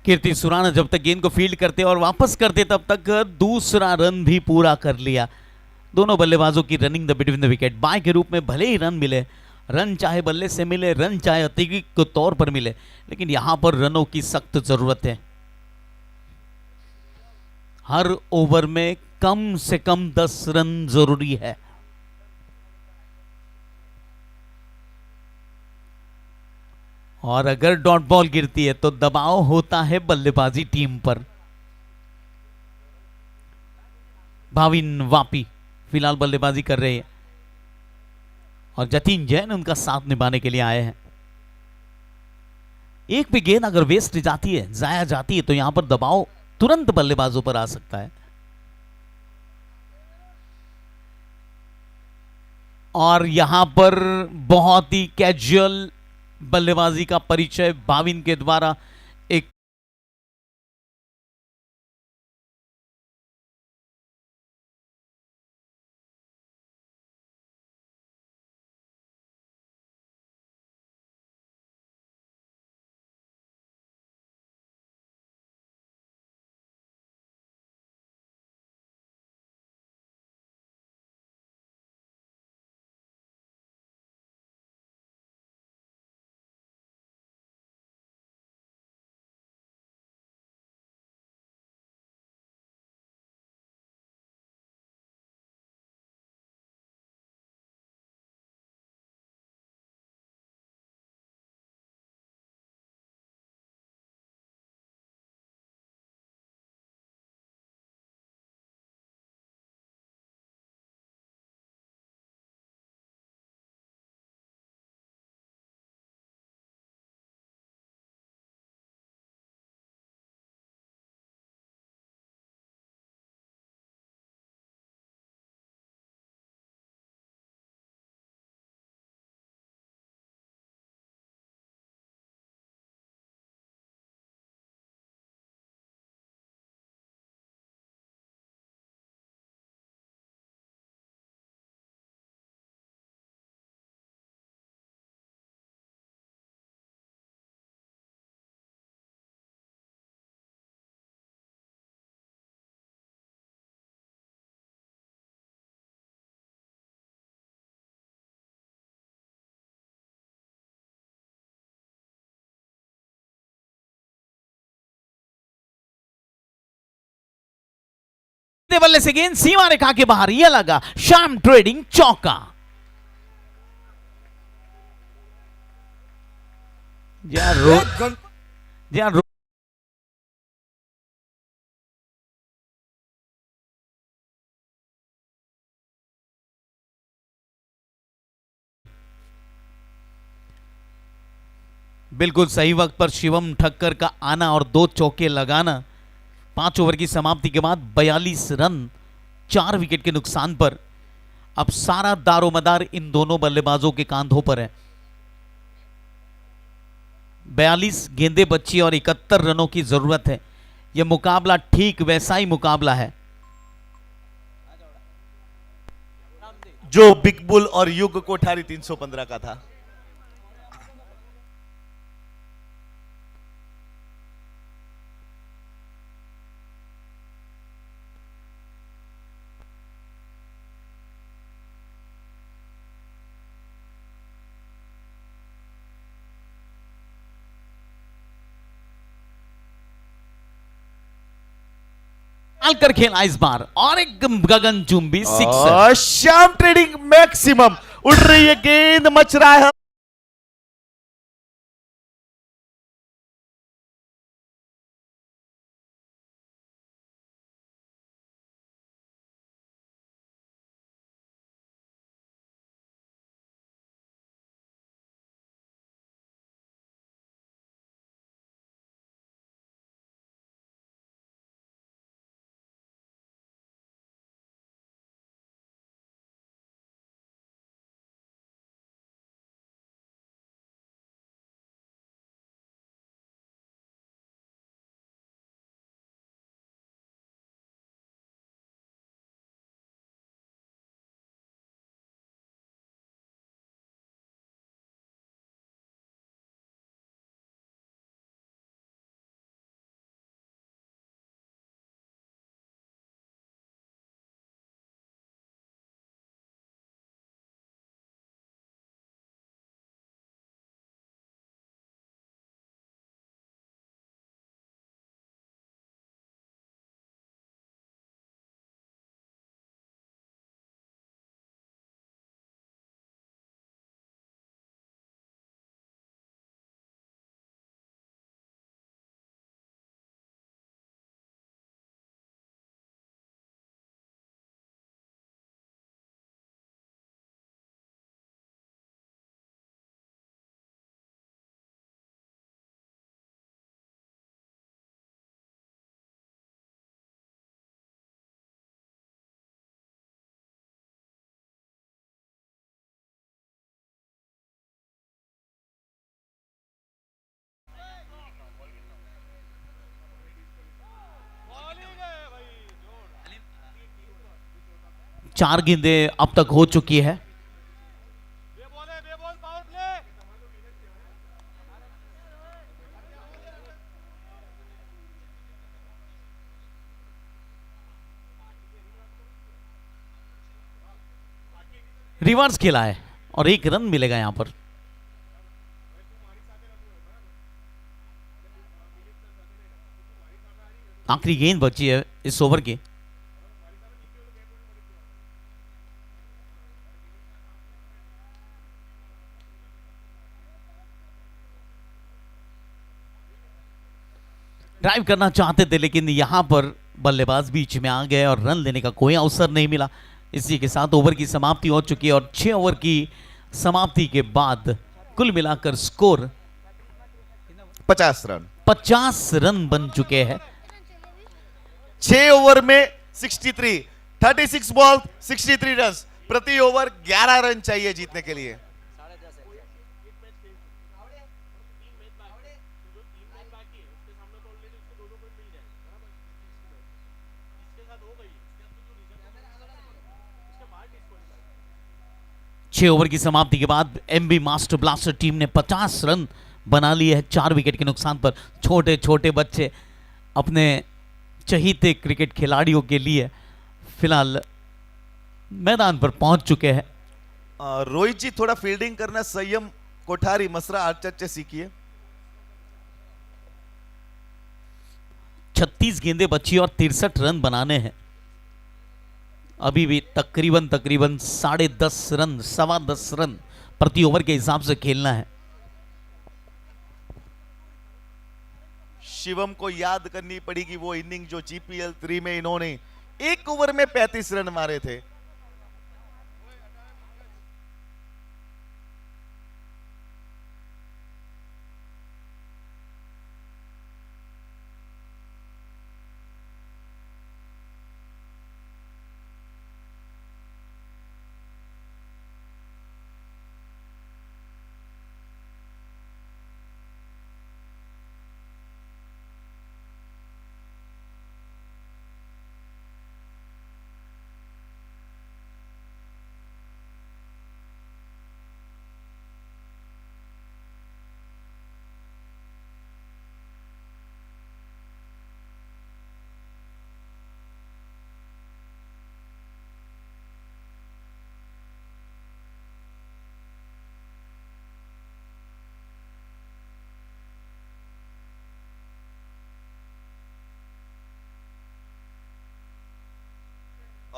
कीर्ति सुराना जब तक गेंद को फील्ड करते और वापस करते तब तक दूसरा रन भी पूरा कर लिया। दोनों बल्लेबाजों की running the between the wicket bye के रूप में भले ही रन मिले, रन चाहे बल्ले से मिले, रन चाहे अतिरिक्त तौर पर मिले, लेकिन यहां पर रनों की सख्त जरूरत है। हर ओवर में कम से कम 10 रन जरूरी है। और अगर डॉट बॉल गिरती है तो दबाव होता है बल्लेबाजी टीम पर। भाविन वापी फिलहाल बल्लेबाजी कर रहे हैं और जतीन जैन उनका साथ निभाने के लिए आए हैं। एक भी गेंद अगर वेस्ट जाती है, जाया जाती है, तो यहां पर दबाव तुरंत बल्लेबाजों पर आ सकता है। और यहां पर बहुत ही कैजुअल बल्लेबाजी का परिचय भाविन के द्वारा एक बल्ले से गेंद सीमा रेखा के बाहर, यह लगा श्याम ट्रेडिंग चौका। बिल्कुल सही वक्त पर शिवम ठक्कर का आना और 2 चौके लगाना। 5 ओवर की समाप्ति के बाद 42 रन 4 विकेट के नुकसान पर अब सारा दारोमदार इन दोनों बल्लेबाजों के कांधों पर है। 42 गेंदें बची और 71 रनों की जरूरत है। यह मुकाबला ठीक वैसा ही मुकाबला है जो बिग बुल और युग कोठारी 315 का था। कमाल कर खेला इस बार और एक गगनचुंबी सिक्सर। और श्याम ट्रेडिंग मैक्सिमम उड़ रही है गेंद, मच रहा है। चार गेंदें अब तक हो चुकी है। रिवर्स खेला है और एक रन मिलेगा यहां पर। आखिरी गेंद बची है इस ओवर की। ड्राइव करना चाहते थे लेकिन यहां पर बल्लेबाज बीच में आ गए और रन लेने का कोई अवसर नहीं मिला। इसी के साथ ओवर की समाप्ति हो चुकी है और 6 ओवर की समाप्ति के बाद कुल मिलाकर स्कोर 50 रन। 50 रन बन चुके हैं। 6 ओवर में 63, 36 बॉल 63 रन। प्रति ओवर 11 रन चाहिए जीतने के लिए। छह ओवर की समाप्ति के बाद एमबी मास्टर ब्लास्टर टीम ने 50 रन बना लिए हैं 4 विकेट के नुकसान पर। छोटे छोटे बच्चे अपने चहीते क्रिकेट खिलाड़ियों के लिए फिलहाल मैदान पर पहुंच चुके हैं। रोहित जी थोड़ा फील्डिंग करना संयम कोठारी मसरा अच्छे सीखिए। 36 गेंदें बची और 63 रन बनाने हैं। अभी भी तकरीबन 10.5 रन 10.25 रन प्रति ओवर के हिसाब से खेलना है। शिवम को याद करनी पड़ेगी वो इनिंग जो जीपीएल 3 में इन्होंने 1 ओवर में 35 रन मारे थे।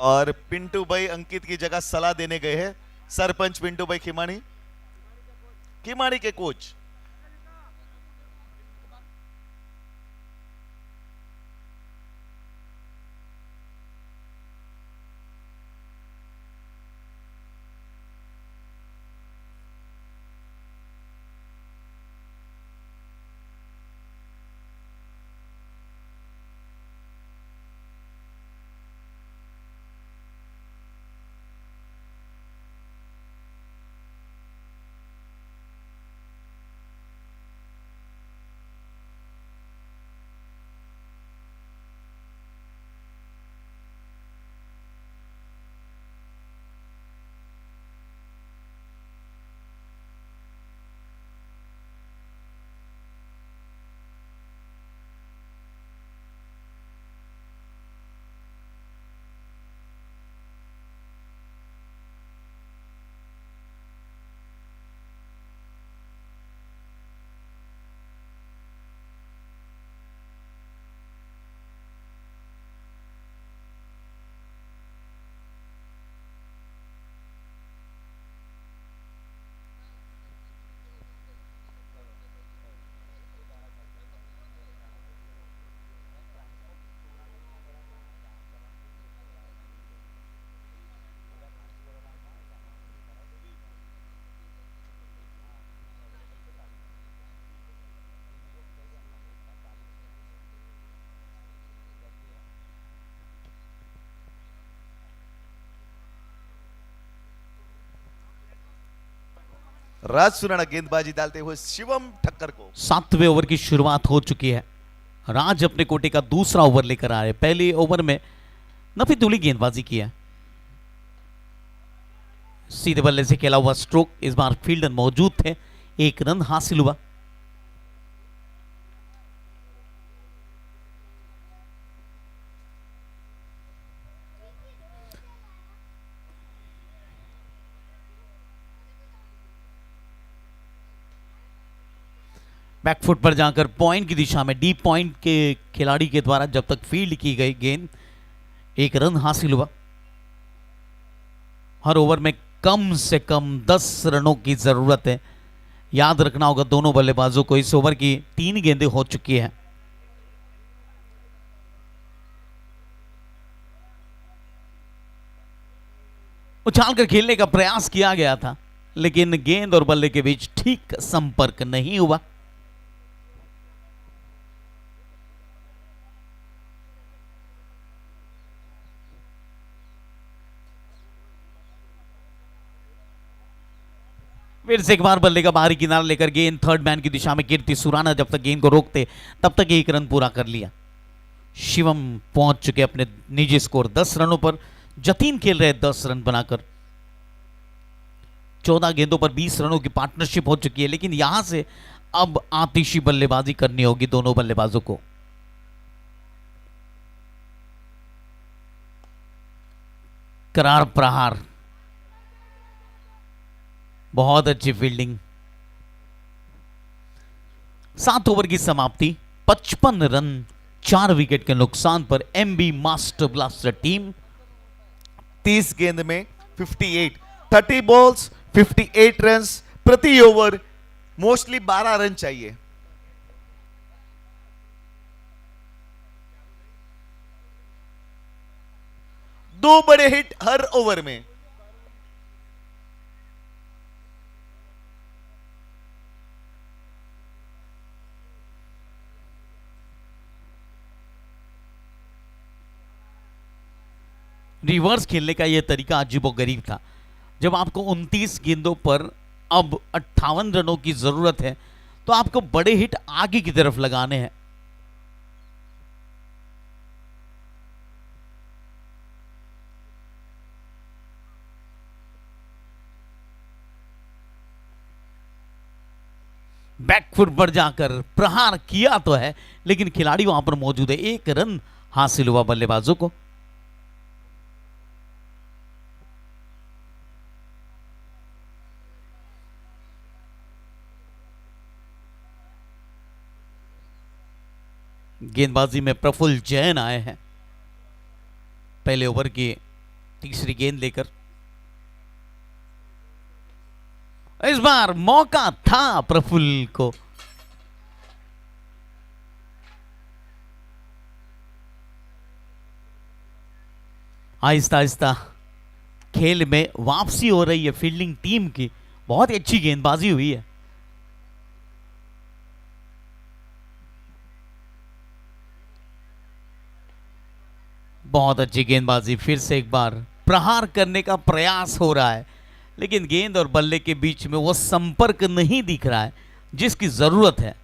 और पिंटू भाई अंकित की जगह सलाह देने गए हैं सरपंच पिंटू भाई खिमाड़ी के कोच। राज सुराना गेंदबाजी डालते हुए शिवम ठक्कर को। 7वें ओवर की शुरुआत हो चुकी है। राज अपने कोटे का दूसरा ओवर लेकर आ रहे। पहले ओवर में नफीतुली गेंदबाजी की है। सीधे बल्ले से खेला हुआ स्ट्रोक, इस बार फील्डर मौजूद थे, 1 रन हासिल हुआ। बैकफुट पर जाकर पॉइंट की दिशा में डीप पॉइंट के खिलाड़ी के द्वारा जब तक फील्ड की गई गेंद, 1 रन हासिल हुआ। हर ओवर में कम से कम 10 रनों की जरूरत है। याद रखना होगा दोनों बल्लेबाजों को। इस ओवर की 3 गेंदें हो चुकी हैं। उछालकर खेलने का प्रयास किया गया था, लेकिन गेंद और बल्ले के बीच ठीक संपर्क नहीं हुआ। फिर से एक बार बल्ले का बाहरी किनारा लेकर गेंद थर्ड मैन की दिशा में कीर्ति सुराना जब तक गेंद को रोकते तब तक 1 रन पूरा कर लिया। शिवम पहुंच चुके अपने निजी स्कोर 10 रनों पर। जतीन खेल रहे 10 रन बनाकर। 14 गेंदों पर 20 रनों की पार्टनरशिप हो चुकी है, लेकिन यहां से अब आतिशी बल्लेबाजी करनी होगी दोनों बल्लेबाजों को। करार प्रहार, बहुत अच्छी फील्डिंग। 7 ओवर की समाप्ति, 55 रन 4 विकेट के नुकसान पर एमबी मास्टर ब्लास्टर टीम 30 गेंद में 58, 30 बॉल्स 58 रन्स प्रति ओवर, मोस्टली 12 रन चाहिए। दो बड़े हिट हर ओवर में। रिवर्स खेलने का यह तरीका अजीबोगरीब था। जब आपको 29 गेंदों पर अब 58 रनों की जरूरत है, तो आपको बड़े हिट आगे की तरफ लगाने हैं। बैकफुट पर जाकर प्रहार किया तो है, लेकिन खिलाड़ी वहां पर मौजूद है। 1 रन हासिल हुआ बल्लेबाजों को। गेंदबाजी में प्रफुल्ल जैन आए हैं। पहले ओवर की तीसरी गेंद लेकर। इस बार मौका था प्रफुल्ल को। आहिस्ता आहिस्ता खेल में वापसी हो रही है फील्डिंग टीम की। बहुत ही अच्छी गेंदबाजी हुई है। बहुत अच्छी गेंदबाजी। फिर से एक बार प्रहार करने का प्रयास हो रहा है, लेकिन गेंद और बल्ले के बीच में वो संपर्क नहीं दिख रहा है जिसकी जरूरत है।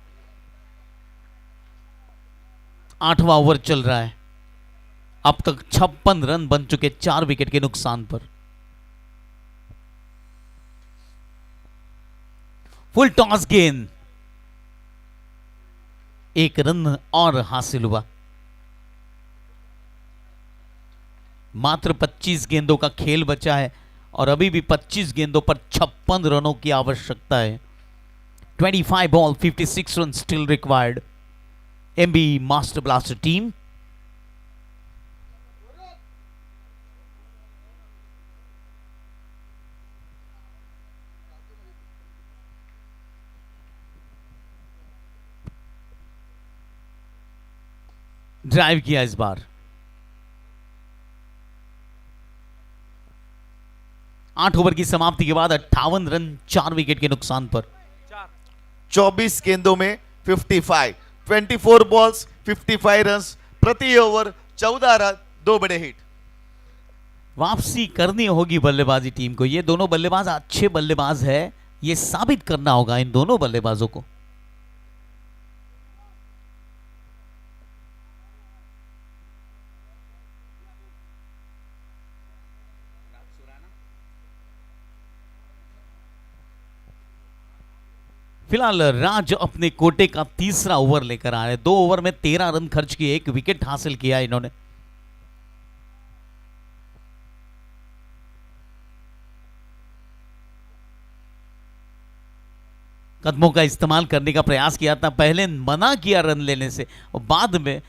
8वां ओवर चल रहा है। अब तक 56 रन बन चुके 4 विकेट के नुकसान पर। फुल टॉस गेंद, 1 रन और हासिल हुआ। मात्र 25 गेंदों का खेल बचा है और अभी भी 25 गेंदों पर 56 रनों की आवश्यकता है। 25 ball 56 run still required. MB master blaster team drive किया इस बार। 8 ओवर की समाप्ति के बाद 58 रन 4 विकेट के नुकसान पर। 24 गेंदों में 55, 24 बॉल्स 55 रन्स, प्रति ओवर 14 रन, 2 बड़े हिट। वापसी करनी होगी बल्लेबाजी टीम को। ये दोनों बल्लेबाज अच्छे बल्लेबाज है, ये साबित करना होगा इन दोनों बल्लेबाजों को। फिलहाल राज अपने कोटे का तीसरा ओवर लेकर आ रहे हैं। 2 ओवर में 13 रन खर्च किए, 1 विकेट हासिल किया इन्होंने। कदमों का इस्तेमाल करने का प्रयास किया था, पहले मना किया रन लेने से और बाद में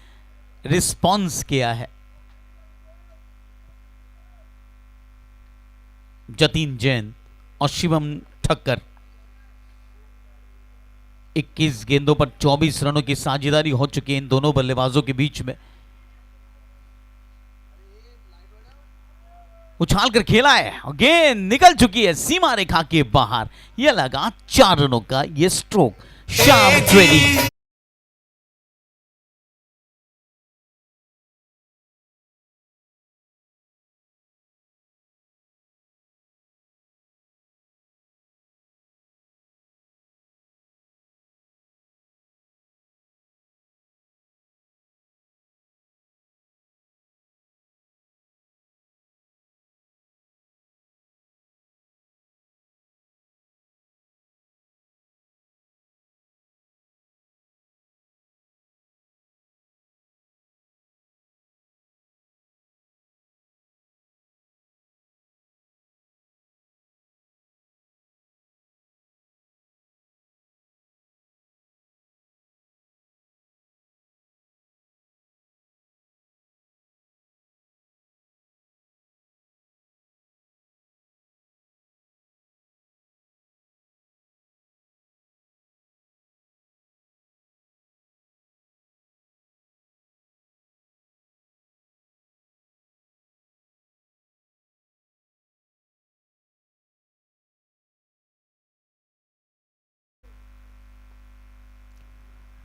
रिस्पॉन्स किया है। जतीन जैन और शिवम ठक्कर। 21 गेंदों पर 24 रनों की साझेदारी हो चुकी है इन दोनों बल्लेबाजों के बीच में। उछाल कर खेला है और गेंद निकल चुकी है सीमा रेखा के बाहर। यह लगा 4 रनों का यह स्ट्रोक। श्याम द्विवेदी।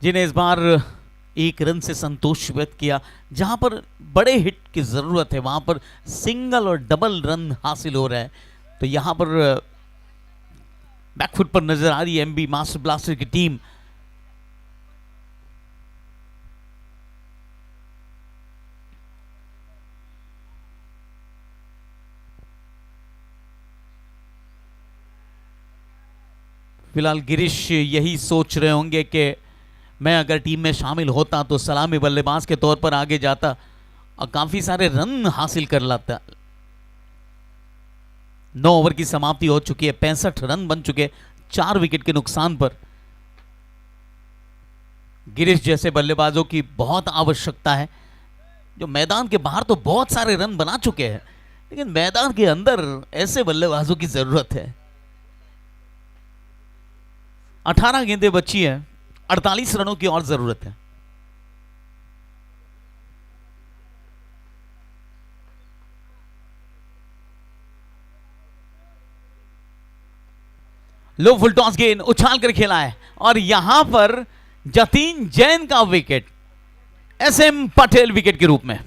जिन्हें इस बार 1 रन से संतोष व्यक्त किया। जहां पर बड़े हिट की जरूरत है वहां पर सिंगल और डबल रन हासिल हो रहा है। तो यहां पर बैकफुट पर नजर आ रही है एमबी मास्टर ब्लास्टर की टीम। फिलहाल गिरीश यही सोच रहे होंगे कि मैं अगर टीम में शामिल होता तो सलामी बल्लेबाज के तौर पर आगे जाता और काफी सारे रन हासिल कर लाता। 9 ओवर की समाप्ति हो चुकी है, 65 रन बन चुके 4 विकेट के नुकसान पर। गिरीश जैसे बल्लेबाजों की बहुत आवश्यकता है जो मैदान के बाहर तो बहुत सारे रन बना चुके हैं, लेकिन मैदान के अंदर ऐसे बल्लेबाजों की जरूरत है। 18 गेंदें बची हैं, 48 रनों की और जरूरत है। लो फुल टॉस गेंद उछाल कर खेला है और यहां पर जतीन जैन का विकेट, एसएम पटेल विकेट के रूप में।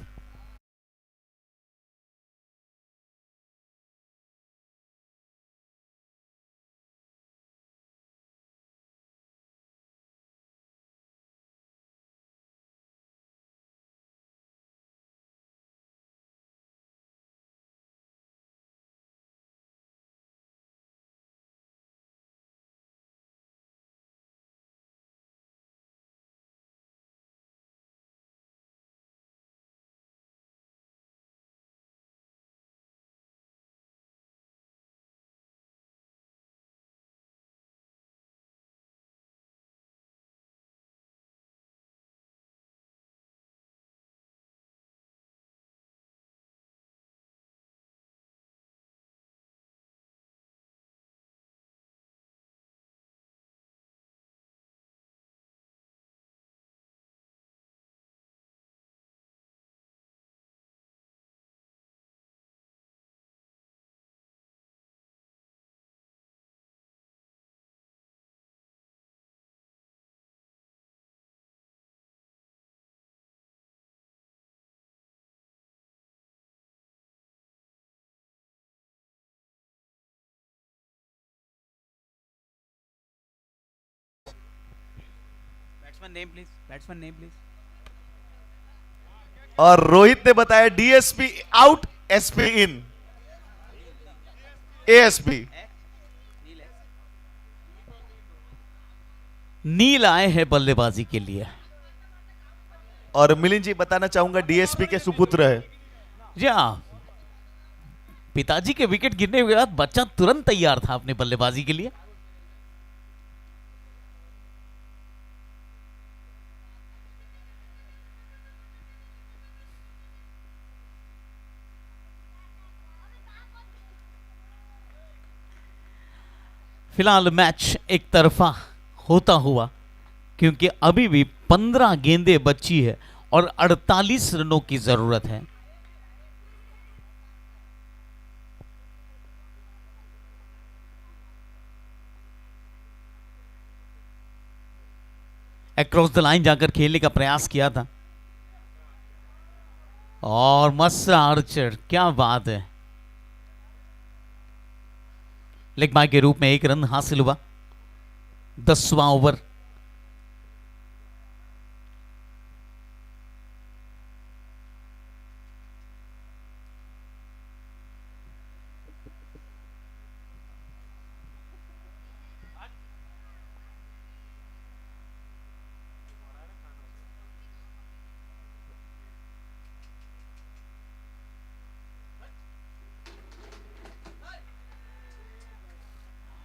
Batsman name please, batsman name please. और रोहित ने बताया डीएसपी आउट, एसपी इन, एएसपी। नील आए हैं बल्लेबाजी के लिए। और मिलिंद जी बताना चाहूंगा डीएसपी के सुपुत्र है। जी हाँ, पिताजी के विकेट गिरने के बाद बच्चा तुरंत तैयार था अपने बल्लेबाजी के लिए। फिलहाल मैच एक तरफा होता हुआ, क्योंकि अभी भी 15 गेंदें बची है और 48 रनों की जरूरत है। अक्रॉस द लाइन जाकर खेलने का प्रयास किया था और मस्त आर्चर, क्या बात है। लेग बाय के रूप में 1 रन हासिल हुआ। 10वां ओवर।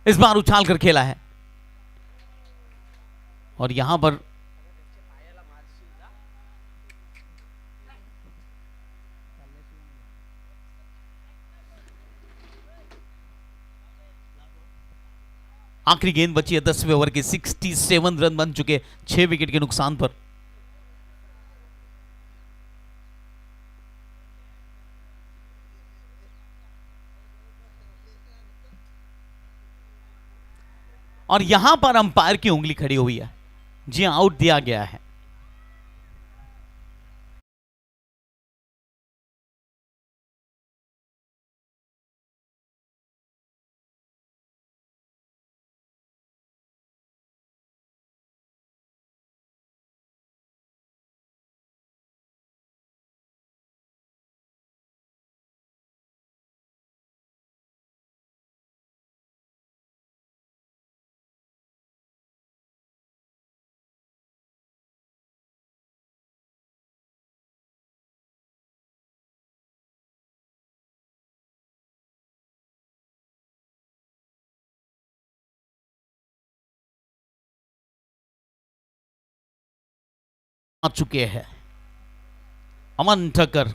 इस बार उछाल कर खेला है और यहां पर आखिरी गेंद बची है 10वें ओवर के। 67 रन बन चुके 6 विकेट के नुकसान पर। और यहां पर अंपायर की उंगली खड़ी हुई है। जी आउट दिया गया है। आ चुके हैं अमन ठक्कर।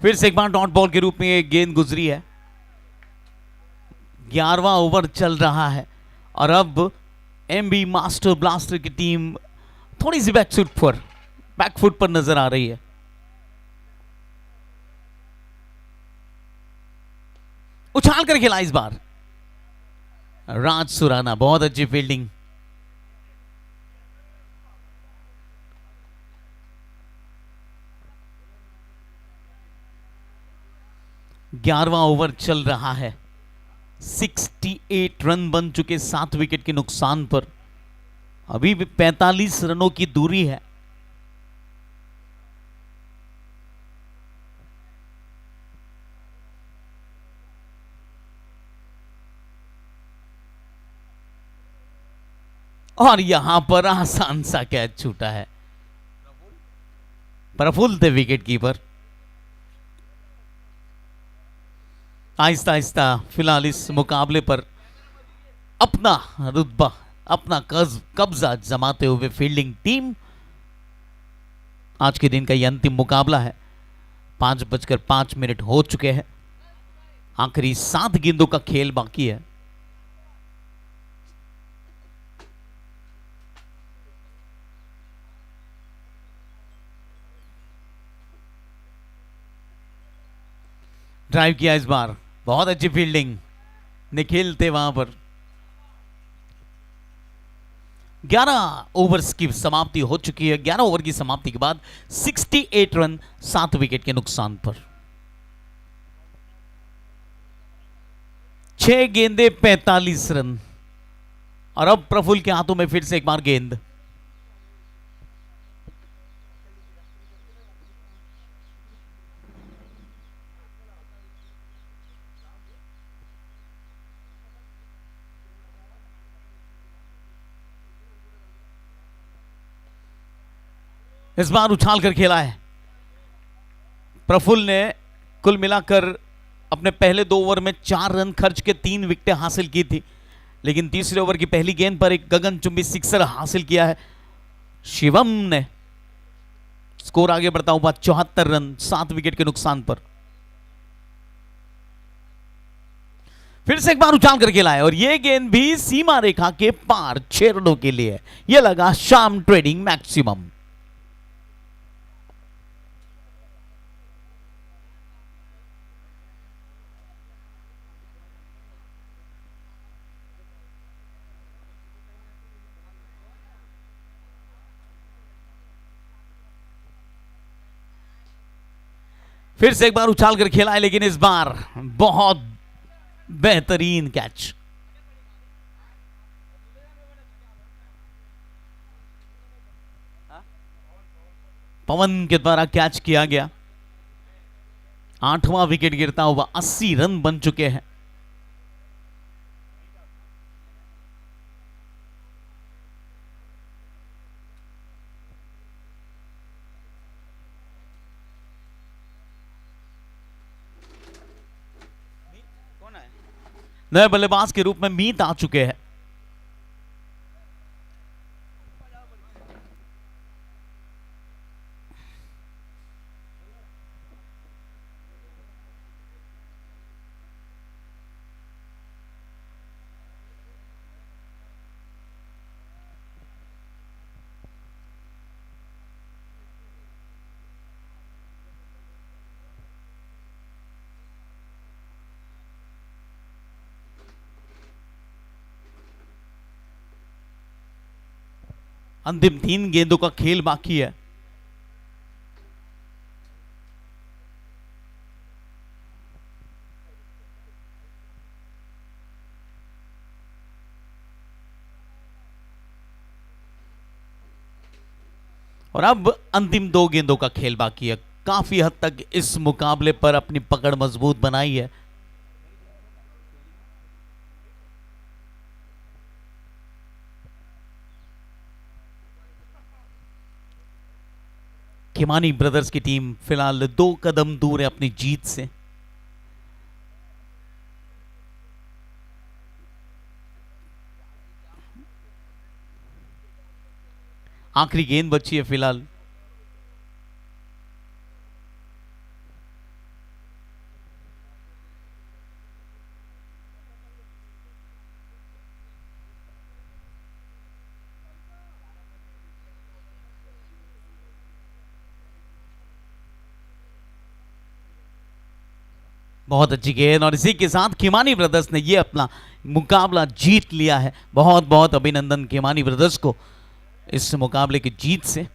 फिर से एक बार डॉट बॉल के रूप में ये गेंद गुजरी है। 11वां ओवर चल रहा है और अब एमबी मास्टर ब्लास्टर की टीम थोड़ी सी बैकफुट पर नजर आ रही है। उछाल कर खेला इस बार राज सुराना, बहुत अच्छी फील्डिंग। ग्यारहवां ओवर चल रहा है। 68 रन बन चुके 7 विकेट के नुकसान पर। अभी भी 45 रनों की दूरी है। और यहां पर आसान सा कैच छूटा है। प्रफुल्ल थे विकेट कीपर। आहिस्ता आहिस्ता फिलहाल इस मुकाबले पर अपना रुतबा, अपना कब्जा जमाते हुए फील्डिंग टीम। आज के दिन का यह अंतिम मुकाबला है। 5:05 हो चुके हैं। आखिरी 7 गेंदों का खेल बाकी है। ड्राइव किया इस बार, बहुत अच्छी फील्डिंग। निखिल थे वहां पर। 11 ओवर्स की समाप्ति हो चुकी है। 11 ओवर की समाप्ति के बाद 68 रन 7 विकेट के नुकसान पर। 6 गेंदे 45 रन। और अब प्रफुल्ल के हाथों में फिर से एक बार गेंद। इस बार उछाल कर खेला है। प्रफुल्ल ने कुल मिलाकर अपने पहले 2 ओवर में 4 रन खर्च के 3 विकेटें हासिल की थी, लेकिन तीसरे ओवर की पहली गेंद पर एक गगनचुंबी सिक्सर हासिल किया है। शिवम ने स्कोर आगे बढ़ता हुआ 74 रन 7 विकेट के नुकसान पर। फिर से एक बार उछाल कर खेला है और यह गेंद भी सीमा रेखा के पार 6 रनों के लिए। यह लगा शाम ट्रेडिंग मैक्सिमम। फिर से एक बार उछाल कर खेला है, लेकिन इस बार बहुत बेहतरीन कैच। पवन के द्वारा कैच किया गया। 8वां विकेट गिरता हुआ 80 रन बन चुके हैं। नए बल्लेबाज के रूप में मीत आ चुके हैं। अंतिम 3 गेंदों का खेल बाकी है। और अब अंतिम 2 गेंदों का खेल बाकी है। काफी हद तक इस मुकाबले पर अपनी पकड़ मजबूत बनाई है। खिमानी ब्रदर्स की टीम फिलहाल 2 कदम दूर है अपनी जीत से। आखिरी गेंद बची है फिलहाल। बहुत अच्छी गेंद और इसी के साथ खिमानी ब्रदर्स ने ये अपना मुकाबला जीत लिया है। बहुत बहुत अभिनंदन खिमानी ब्रदर्स को इस मुकाबले की जीत से।